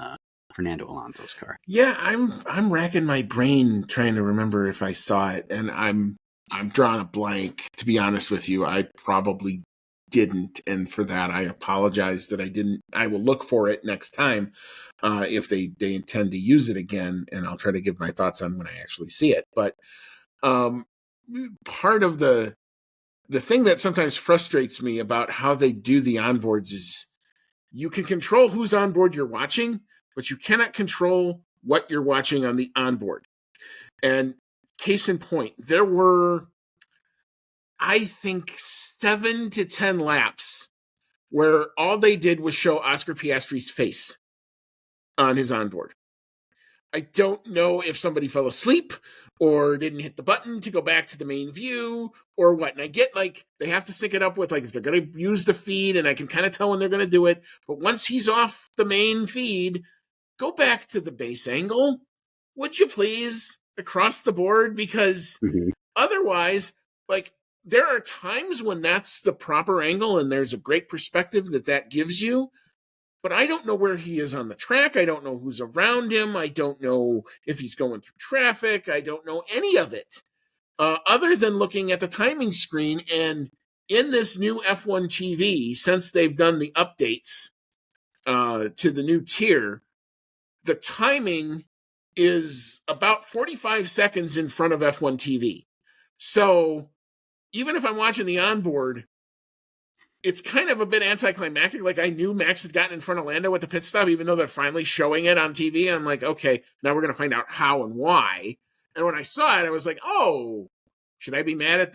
Fernando Alonso's car. Yeah, I'm racking my brain trying to remember if I saw it, and I'm drawing a blank. To be honest with you, I probably didn't, and for that I apologize that I didn't. I will look for it next time if they intend to use it again, and I'll try to give my thoughts on when I actually see it. But part of the thing that sometimes frustrates me about how they do the onboards is you can control who's on board you're watching, but you cannot control what you're watching on the onboard. And case in point, there were, I think, 7 to 10 laps where all they did was show Oscar Piastri's face on his onboard. I don't know if somebody fell asleep or didn't hit the button to go back to the main view or what. And I get like they have to sync it up with like if they're going to use the feed, and I can kind of tell when they're going to do it. But once he's off the main feed, go back to the base angle, would you please, across the board? Because otherwise, like, there are times when that's the proper angle and there's a great perspective that gives you, but I don't know where he is on the track. I don't know who's around him. I don't know if he's going through traffic. I don't know any of it other than looking at the timing screen. And in this new F1 TV, since they've done the updates to the new tier, the timing is about 45 seconds in front of F1 TV. So even if I'm watching the onboard, it's kind of a bit anticlimactic. Like, I knew Max had gotten in front of Lando at the pit stop, even though they're finally showing it on TV. I'm like, okay, now we're going to find out how and why. And when I saw it, I was like, oh, should I be mad at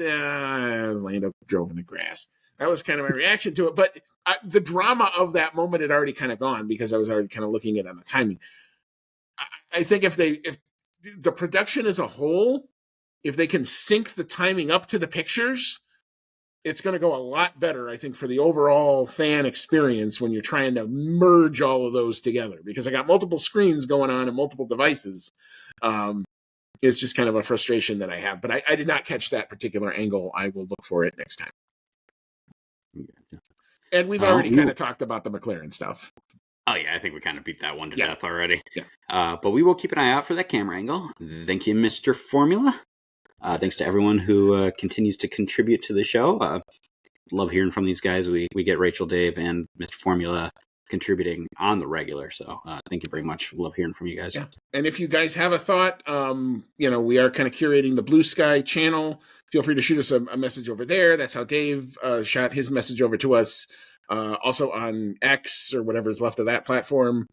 Lando drove in the grass? That was kind of my reaction to it. But the drama of that moment had already kind of gone because I was already kind of looking at it on the timing. I think if the production as a whole, if they can sync the timing up to the pictures, it's going to go a lot better, I think, for the overall fan experience when you're trying to merge all of those together. Because I got multiple screens going on and multiple devices. It's just kind of a frustration that I have. But I did not catch that particular angle. I will look for it next time. And we've already kind of talked about the McLaren stuff. Oh, yeah, I think we kind of beat that one to death already. Yeah. But we will keep an eye out for that camera angle. Thank you, Mr. Formula. Thanks to everyone who continues to contribute to the show. Love hearing from these guys. We get Rachel, Dave, and Mr. Formula contributing on the regular. So thank you very much. Love hearing from you guys. Yeah. And if you guys have a thought, we are kind of curating the Blue Sky channel. Feel free to shoot us a message over there. That's how Dave shot his message over to us. Also on X or whatever is left of that platform.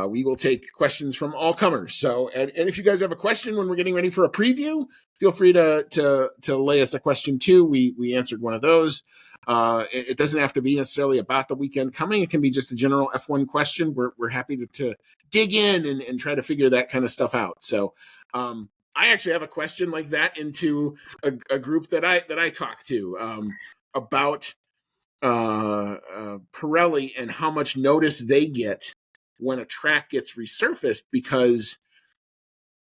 We will take questions from all comers. So, and if you guys have a question when we're getting ready for a preview, feel free to lay us a question too. We answered one of those. It doesn't have to be necessarily about the weekend coming. It can be just a general F1 question. We're happy to dig in and try to figure that kind of stuff out. So, I actually have a question like that into a group that I talk to about Pirelli and how much notice they get when a track gets resurfaced, because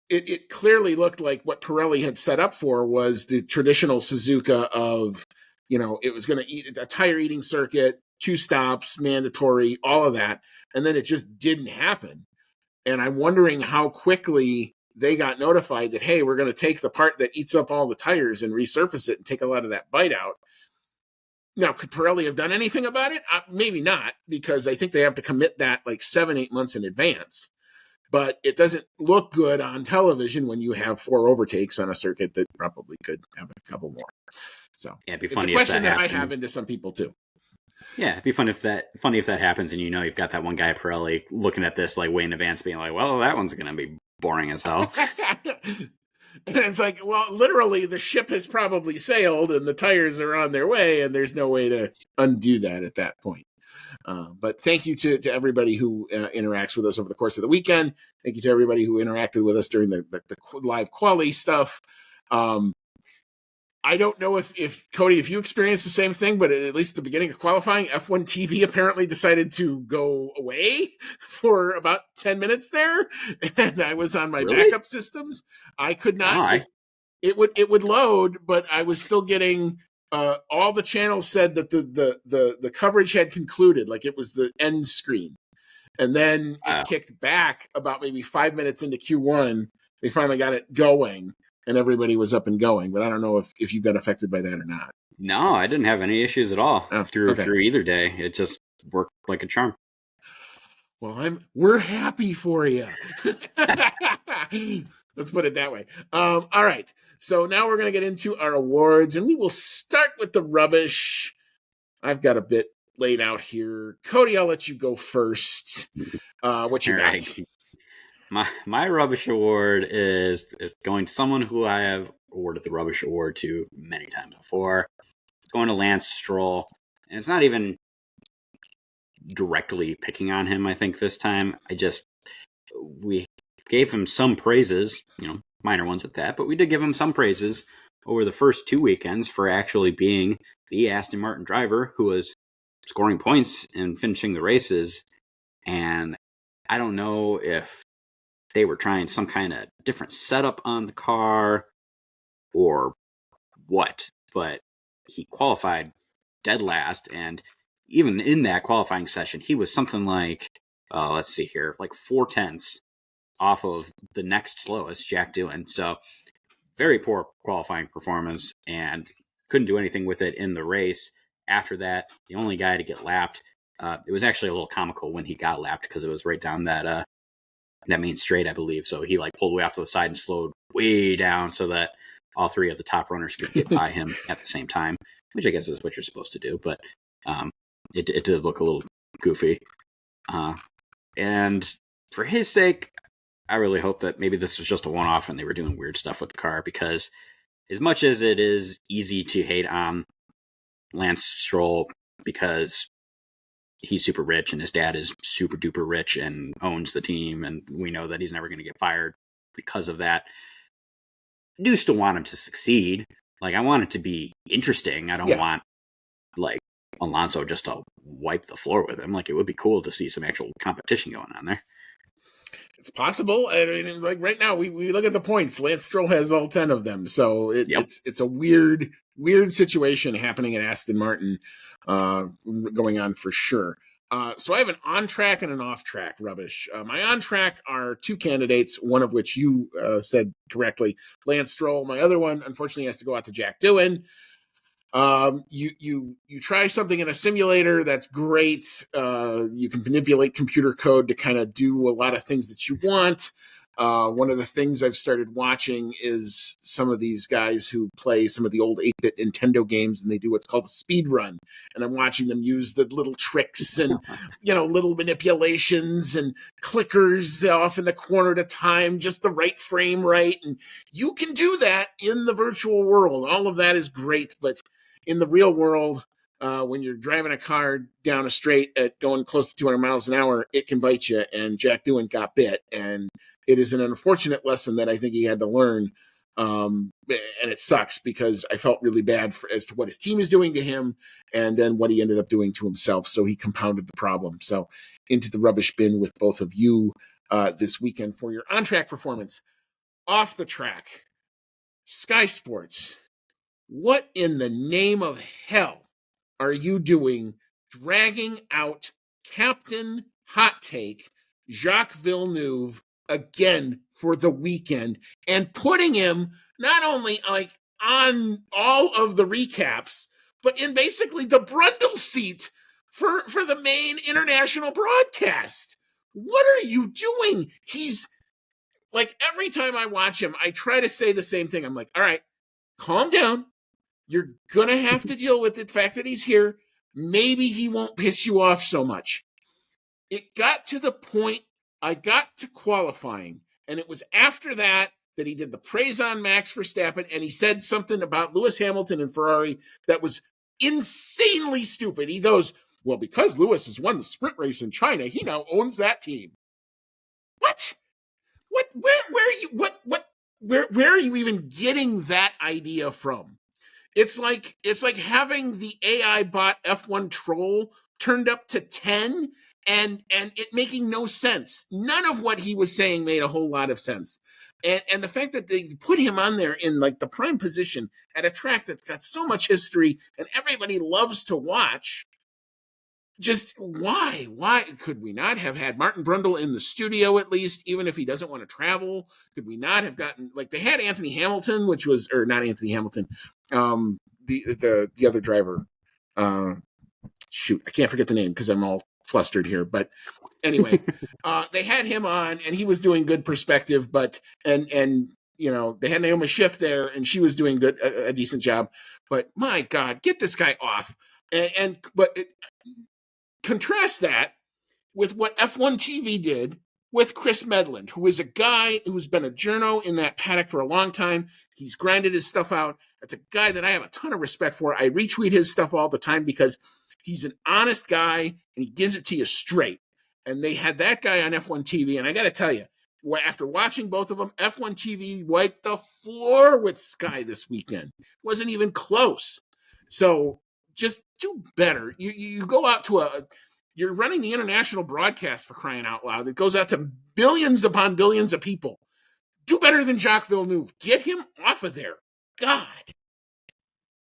it clearly looked like what Pirelli had set up for was the traditional Suzuka of, it was going to eat a tire eating circuit, 2 stops, mandatory, all of that. And then it just didn't happen. And I'm wondering how quickly they got notified that, hey, we're going to take the part that eats up all the tires and resurface it and take a lot of that bite out. Now, could Pirelli have done anything about it? Maybe not, because I think they have to commit that like 7-8 months in advance. But it doesn't look good on television when you have 4 overtakes on a circuit that probably could have a couple more. So yeah, it'd be it's funny a question that I have into some people too. Yeah, it'd be funny if that happens, and you've got that one guy at Pirelli looking at this like way in advance, being like, "Well, that one's going to be boring as hell." And it's like, well, literally, the ship has probably sailed, and the tires are on their way, and there's no way to undo that at that point. But thank you to everybody who interacts with us over the course of the weekend. Thank you to everybody who interacted with us during the live quali stuff. I don't know if Cody, if you experienced the same thing, but at least at the beginning of qualifying, F1 TV apparently decided to go away for about 10 minutes there, and I was on my backup systems. I could not. It would load, but I was still getting. All the channels said that the coverage had concluded, like it was the end screen, and then it kicked back about maybe 5 minutes into Q1. They finally got it going. And everybody was up and going, but I don't know if you got affected by that or not. No, I didn't have any issues at all through either day. It just worked like a charm. Well, we're happy for you. Let's put it that way. All right. So now we're going to get into our awards, and we will start with the rubbish. I've got a bit laid out here. Cody, I'll let you go first. What you got? My rubbish award is going to someone who I have awarded the rubbish award to many times before. It's going to Lance Stroll, and it's not even directly picking on him. I think this time we gave him some praises, minor ones at that, but we did give him some praises over the first 2 weekends for actually being the Aston Martin driver who was scoring points and finishing the races. And I don't know if they were trying some kind of different setup on the car or what, but he qualified dead last. And even in that qualifying session, he was something like, let's see here, like 4/10 off of the next slowest, Jack Doohan. So very poor qualifying performance, and couldn't do anything with it in the race. After that, the only guy to get lapped, it was actually a little comical when he got lapped because it was right down that main straight, I believe. So he pulled way off to the side and slowed way down so that all 3 of the top runners could get by him at the same time, which I guess is what you're supposed to do. But it did look a little goofy. And for his sake, I really hope that maybe this was just a one-off and they were doing weird stuff with the car, because as much as it is easy to hate on Lance Stroll because he's super rich and his dad is super duper rich and owns the team, and we know that he's never going to get fired because of that. I do still want him to succeed. Like, I want it to be interesting. I don't want, like, Alonso just to wipe the floor with him. Like, it would be cool to see some actual competition going on there. It's possible. I mean, like right now, we look at the points. Lance Stroll has all 10 of them, so it's a weird situation happening at Aston Martin, going on for sure. So I have an on track and an off track rubbish. My on track are two candidates, one of which you said correctly, Lance Stroll. My other one, unfortunately, has to go out to Jack Doohan. You try something in a simulator, that's great. You can manipulate computer code to kind of do a lot of things that you want. One of the things I've started watching is some of these guys who play some of the old 8-bit Nintendo games, and they do what's called a speed run. And I'm watching them use the little tricks and, little manipulations and clickers off in the corner to time just the right frame right. And you can do that in the virtual world. All of that is great, but in the real world, when you're driving a car down a straight at going close to 200 miles an hour, it can bite you. And Jack Doohan got bit. And it is an unfortunate lesson that I think he had to learn. And it sucks because I felt really bad as to what his team is doing to him and then what he ended up doing to himself. So he compounded the problem. So into the rubbish bin with both of you this weekend for your on-track performance. Off the track, Sky Sports. What in the name of hell are you doing dragging out Captain Hot Take Jacques Villeneuve again for the weekend and putting him not only like on all of the recaps, but in basically the Brundle seat for the main international broadcast? What are you doing? He's like, every time I watch him, I try to say the same thing. I'm like, all right, calm down. You're going to have to deal with the fact that he's here. Maybe he won't piss you off so much. It got to the point I got to qualifying, and it was after that he did the praise on Max Verstappen, and he said something about Lewis Hamilton and Ferrari that was insanely stupid. He goes, well, because Lewis has won the sprint race in China, he now owns that team. What? Where are you even getting that idea from? It's like having the AI bot F1 troll turned up to 10 and it making no sense. None of what he was saying made a whole lot of sense. And the fact that they put him on there in like the prime position at a track that's got so much history and everybody loves to watch. Just why? Why could we not have had Martin Brundle in the studio at least, even if he doesn't want to travel? Could we not have gotten, like, they had Anthony Hamilton, or not Anthony Hamilton, the other driver. Shoot, I can't forget the name because I'm all flustered here. But anyway, they had him on, and he was doing good perspective. But and they had Naomi Schiff there, and she was doing a decent job. But my God, get this guy off. Contrast that with what F1 TV did with Chris Medland, who is a guy who's been a journo in that paddock for a long time. He's grinded his stuff out. That's a guy that I have a ton of respect for. I retweet his stuff all the time because he's an honest guy and he gives it to you straight. And they had that guy on F1 TV. And I got to tell you, after watching both of them, F1 TV wiped the floor with Sky this weekend. Wasn't even close. So just do better. You go out to you're running the international broadcast, for crying out loud. It goes out to billions upon billions of people. Do better than Jacques Villeneuve. Get him off of there. God.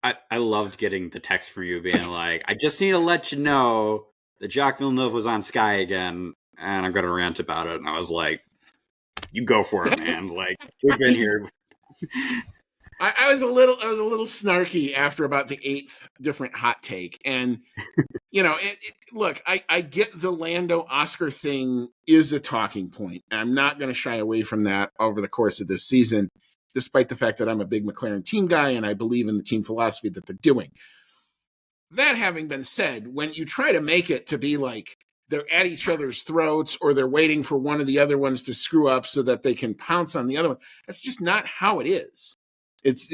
I loved getting the text from you being like, I just need to let you know that Jacques Villeneuve was on Sky again, and I'm going to rant about it. And I was like, you go for it, man. Like, we've been here. I was a little snarky after about the 8th different hot take. And, look, I get the Lando Oscar thing is a talking point. I'm not going to shy away from that over the course of this season, despite the fact that I'm a big McLaren team guy and I believe in the team philosophy that they're doing. That having been said, when you try to make it to be like they're at each other's throats or they're waiting for one of the other ones to screw up so that they can pounce on the other one, that's just not how it is. It's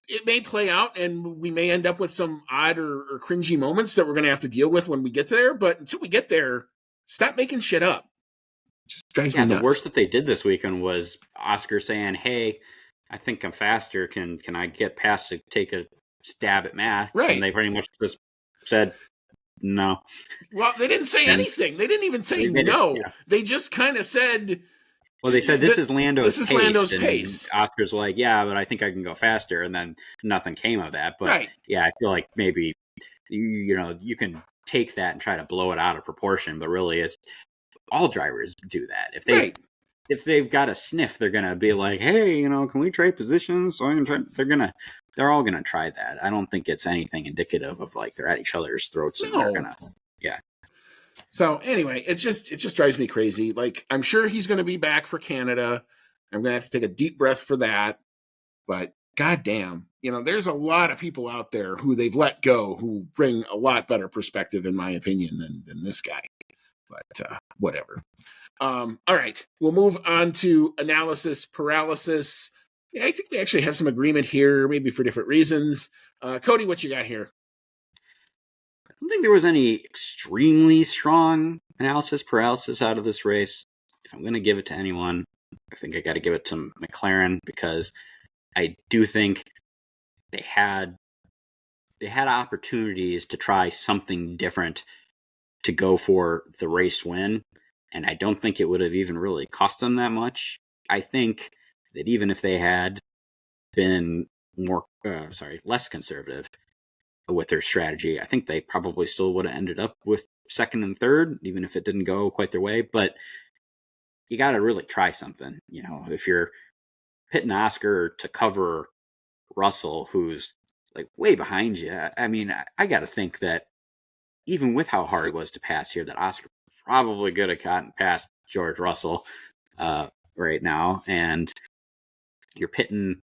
it may play out, and we may end up with some odd or cringy moments that we're going to have to deal with when we get there. But until we get there, stop making shit up. It just drives me The nuts. worst that they did this weekend was Oscar saying, "Hey, I think I'm faster. Can I get past to take a stab at Max?" Right. And they pretty much just said no. Well, they didn't say anything. They didn't even say no. Yeah. They just kind of said. Well, they said this is Lando's pace. Lando's pace. Oscar's like, yeah, but I think I can go faster, and then nothing came of that. But right. Yeah, I feel like maybe you can take that and try to blow it out of proportion, but really, it's all drivers do that. If they've got a sniff, they're gonna be like, hey, can we trade positions? So I can try. They're all gonna try that. I don't think it's anything indicative of like they're at each other's throats and they're gonna, yeah. So anyway, it just drives me crazy. Like, I'm sure he's going to be back for Canada. I'm going to have to take a deep breath for that. But goddamn, there's a lot of people out there who they've let go who bring a lot better perspective, in my opinion, than this guy. But whatever. All right, we'll move on to analysis paralysis. Yeah, I think we actually have some agreement here, maybe for different reasons. Cody, what you got here? I don't think there was any extremely strong analysis paralysis out of this race. If I'm going to give it to anyone, I think I got to give it to McLaren, because I do think they had opportunities to try something different to go for the race win, and I don't think it would have even really cost them that much. I think that even if they had been less conservative with their strategy, I think they probably still would have ended up with second and third, even if it didn't go quite their way. But you got to really try something. If you're pitting Oscar to cover Russell, who's like way behind you, I mean, I got to think that even with how hard it was to pass here, that Oscar probably could have gotten past George Russell right now. And you're pitting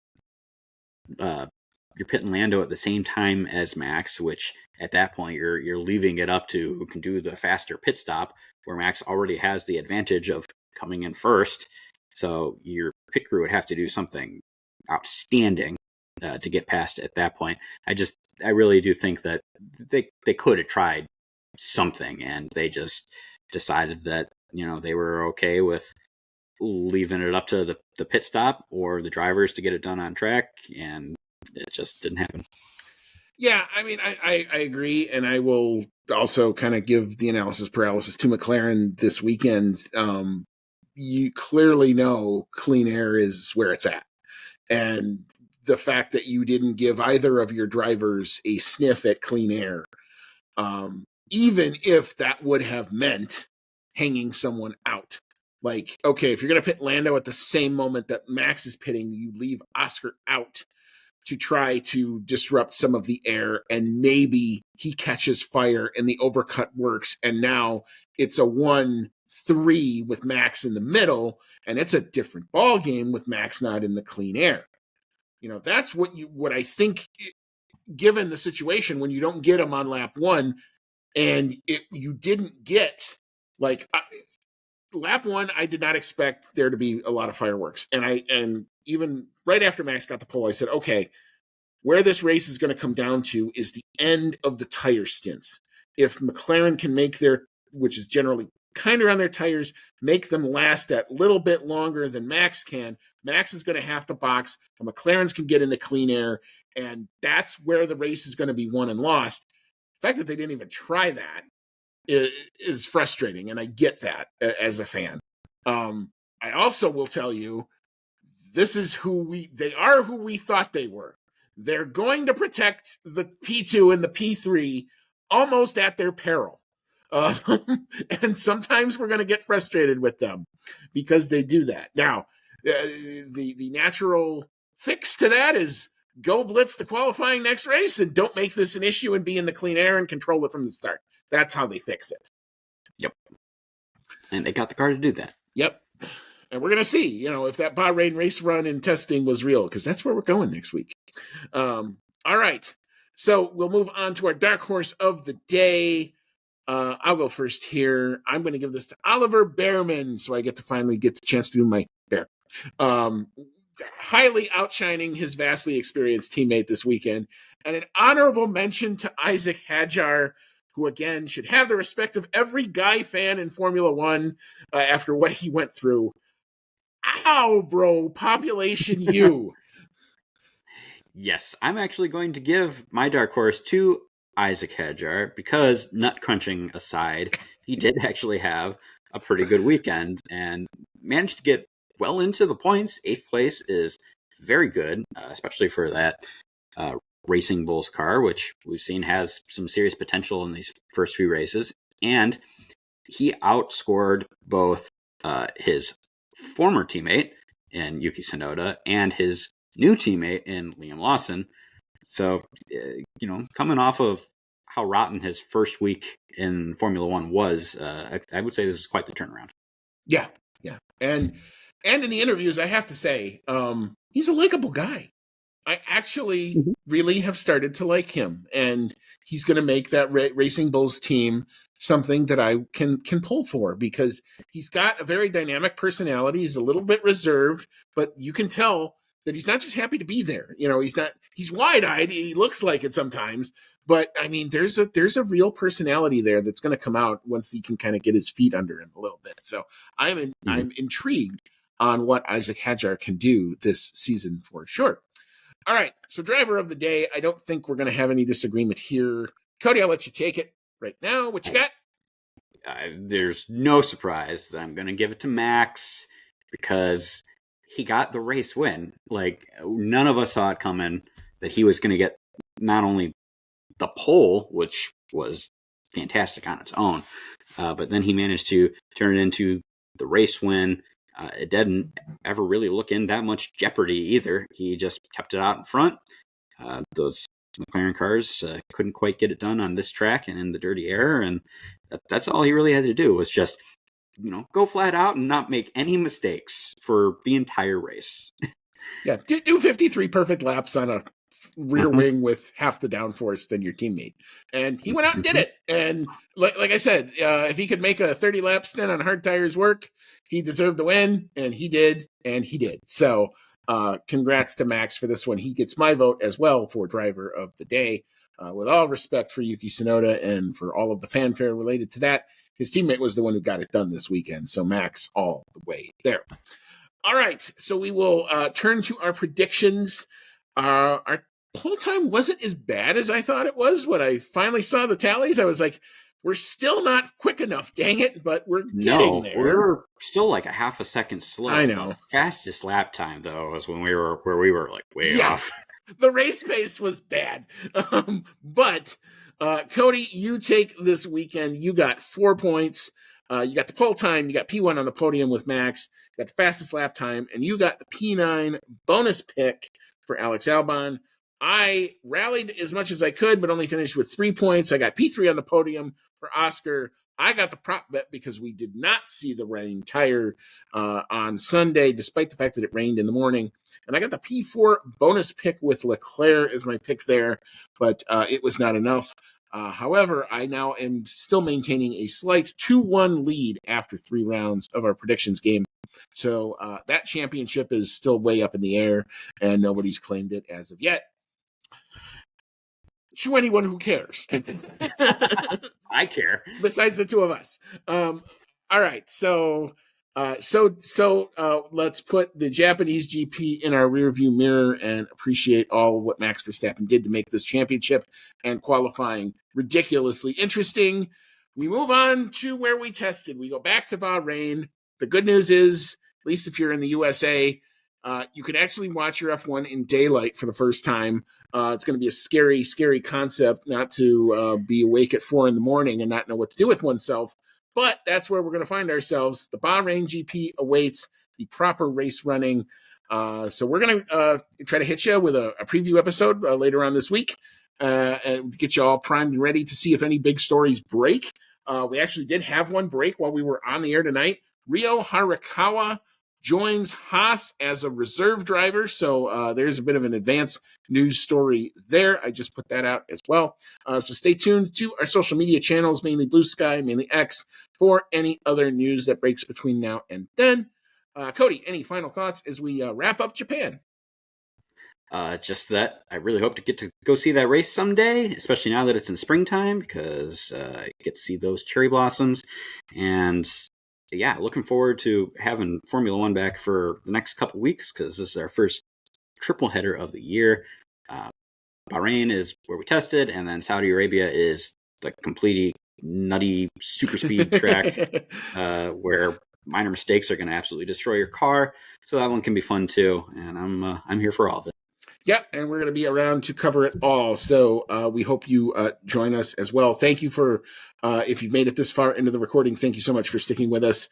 Lando at the same time as Max, which at that point you're leaving it up to who can do the faster pit stop, where Max already has the advantage of coming in first. So your pit crew would have to do something outstanding to get past at that point. I really do think that they could have tried something, and they just decided that they were okay with leaving it up to the pit stop or the drivers to get it done on track, and it just didn't happen. Yeah, I mean, I agree, and I will also kind of give the analysis paralysis to McLaren this weekend. You clearly know clean air is where it's at, and the fact that you didn't give either of your drivers a sniff at clean air, even if that would have meant hanging someone out. Like, okay, if you're going to pit Lando at the same moment that Max is pitting, you leave Oscar out to try to disrupt some of the air, and maybe he catches fire and the overcut works, and now it's a 1-3 with Max in the middle, and it's a different ball game with Max not in the clean air. That's what I think, given the situation, when you don't get him on lap one, and you didn't get, like, lap one, I did not expect there to be a lot of fireworks. And even right after Max got the pole, I said, okay, where this race is going to come down to is the end of the tire stints. If McLaren can make which is generally kind of on their tires, make them last that little bit longer than Max can, Max is going to have to box, and McLaren's can get into clean air, and that's where the race is going to be won and lost. The fact that they didn't even try that is frustrating, and I get that as a fan. I also will tell you, this is they are who we thought they were. They're going to protect the P2 and the P3 almost at their peril. And sometimes we're going to get frustrated with them because they do that. Now, the natural fix to that is go blitz the qualifying next race and don't make this an issue and be in the clean air and control it from the start. That's how they fix it. Yep. And they got the car to do that. Yep. And we're going to see, if that Bahrain race run and testing was real, because that's where we're going next week. All right. So we'll move on to our dark horse of the day. I'll go first here. I'm going to give this to Oliver Behrman, so I get to finally get the chance to do my bear. highly outshining his vastly experienced teammate this weekend. And an honorable mention to Isaac Hadjar, who again should have the respect of every Guy fan in Formula One after what he went through. Ow, bro, Population U. Yes, I'm actually going to give my dark horse to Isaac Hedjar because, nut crunching aside, he did actually have a pretty good weekend and managed to get well into the points. 8th place is very good, especially for that Racing Bulls car, which we've seen has some serious potential in these first few races. And he outscored both his former teammate in Yuki Tsunoda and his new teammate in Liam Lawson. So, coming off of how rotten his first week in Formula One was, I would say this is quite the turnaround. Yeah. And in the interviews, I have to say, he's a likable guy. I actually really have started to like him, and he's going to make that Racing Bulls team something that I can pull for, because he's got a very dynamic personality. He's a little bit reserved, but you can tell that he's not just happy to be there. He's wide-eyed. He looks like it sometimes, but I mean, there's a real personality there that's going to come out once he can kind of get his feet under him a little bit. So I'm intrigued on what Isaac Hadjar can do this season for sure. All right, so driver of the day, I don't think we're going to have any disagreement here. Cody, I'll let you take it right now. What you got? There's no surprise that I'm going to give it to Max because he got the race win. Like, none of us saw it coming that he was going to get not only the pole, which was fantastic on its own, but then he managed to turn it into the race win. It didn't ever really look in that much jeopardy either. He just kept it out in front. Those McLaren cars couldn't quite get it done on this track and in the dirty air, and that's all he really had to do was just, go flat out and not make any mistakes for the entire race. Yeah, do 53 perfect laps on a rear wing with half the downforce than your teammate, and he went out and did it. And like I said, if he could make a 30-lap stint on hard tires work, he deserved the win, and he did. So congrats to Max for this one. He gets my vote as well for driver of the day. With all respect for Yuki Tsunoda and for all of the fanfare related to that, his teammate was the one who got it done this weekend. So Max all the way there. All right, so we will turn to our predictions. Our poll time wasn't as bad as I thought it was. When I finally saw the tallies, I was like, we're still not quick enough, dang it, but we're getting there. We're still like a half a second slow. I know. The fastest lap time, though, was when we were like way off. The race pace was bad. But Cody, you take this weekend. You got 4 points. You got the pole time. You got P1 on the podium with Max. You got the fastest lap time. And you got the P9 bonus pick for Alex Albon. I rallied as much as I could, but only finished with 3 points. I got P3 on the podium for Oscar. I got the prop bet because we did not see the rain tire on Sunday, despite the fact that it rained in the morning. And I got the P4 bonus pick with Leclerc as my pick there, but it was not enough. However, I now am still maintaining a slight 2-1 lead after 3 rounds of our predictions game. So that championship is still way up in the air, and nobody's claimed it as of yet. To anyone who cares. I care. Besides the two of us. All right, so let's put the Japanese GP in our rearview mirror and appreciate all what Max Verstappen did to make this championship and qualifying ridiculously interesting. We move on to where we tested. We go back to Bahrain. The good news is, at least if you're in the USA, you can actually watch your F1 in daylight for the first time. It's going to be a scary, scary concept not to be awake at 4 a.m. and not know what to do with oneself. But that's where we're going to find ourselves. The Bahrain GP awaits the proper race running. So we're going to try to hit you with a preview episode later on this week and get you all primed and ready to see if any big stories break. We actually did have one break while we were on the air tonight. Ryo Harikawa joins Haas as a reserve driver. So there's a bit of an advance news story there. I just put that out as well. So stay tuned to our social media channels, mainly Blue Sky, mainly X, for any other news that breaks between now and then. Cody, any final thoughts as we wrap up Japan? Just that I really hope to get to go see that race someday, especially now that it's in springtime, because I get to see those cherry blossoms. And yeah, looking forward to having Formula One back for the next couple weeks, because this is our first triple header of the year. Bahrain is where we tested, and then Saudi Arabia is the completely nutty super speed track where minor mistakes are going to absolutely destroy your car. So that one can be fun too, and I'm here for all of it. Yeah, and we're going to be around to cover it all. So we hope you join us as well. Thank you for, if you've made it this far into the recording, thank you so much for sticking with us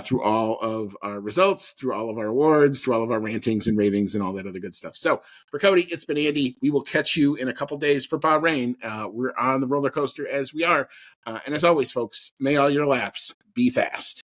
through all of our results, through all of our awards, through all of our rantings and ravings and all that other good stuff. So for Cody, it's been Andy. We will catch you in a couple days for Bahrain. We're on the roller coaster as we are. And as always, folks, may all your laps be fast.